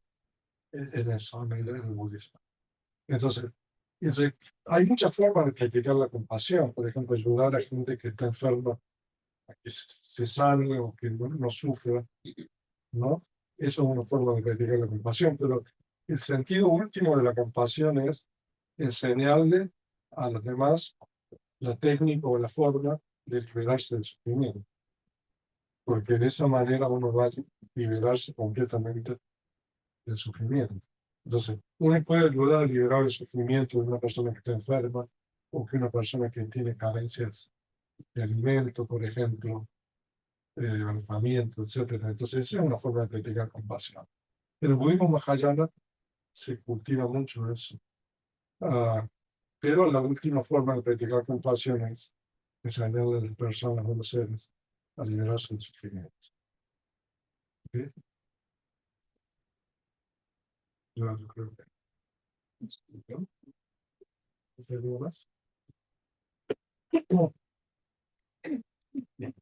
en eso, en el budismo. Entonces, hay muchas formas de practicar la compasión, por ejemplo, ayudar a gente que está enferma a que se sane o que no sufra, ¿no? Eso es una forma de practicar la compasión, pero el sentido último de la compasión es enseñarle a los demás la técnica o la forma de liberarse del sufrimiento. Porque de esa manera uno va a liberarse completamente del sufrimiento. Entonces, uno puede ayudar a liberar el sufrimiento de una persona que está enferma o que una persona que tiene carencias de alimento, por ejemplo, alojamiento, etc. Entonces, esa es una forma de practicar compasión. En el budismo mahayana se cultiva mucho eso. Pero la última forma de practicar compasión es enseñarle a las personas, a los seres, a liberarse del sufrimiento. ¿Sí? Yo creo que. ¿Hay algo más? Bien.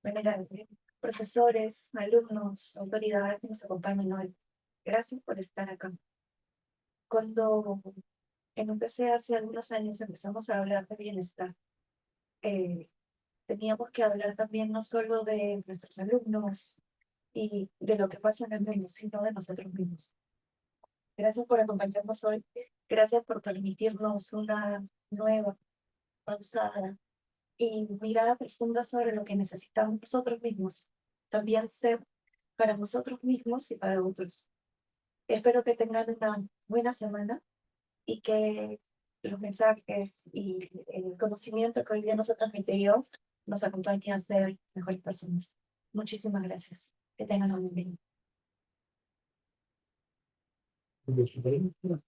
Venerable, profesores, alumnos, autoridades que nos acompañan hoy. Gracias por estar acá. Cuando en UPC hace algunos años empezamos a hablar de bienestar, teníamos que hablar también no solo de nuestros alumnos y de lo que pasa en el mundo, sino de nosotros mismos. Gracias por acompañarnos hoy. Gracias por permitirnos una nueva, pausada y mirada profunda sobre lo que necesitamos nosotros mismos. También ser para nosotros mismos y para otros. Espero que tengan una buena semana y que los mensajes y el conocimiento que hoy día nos ha transmitido nos acompañen a ser mejores personas. Muchísimas gracias. Que tengan un buen día.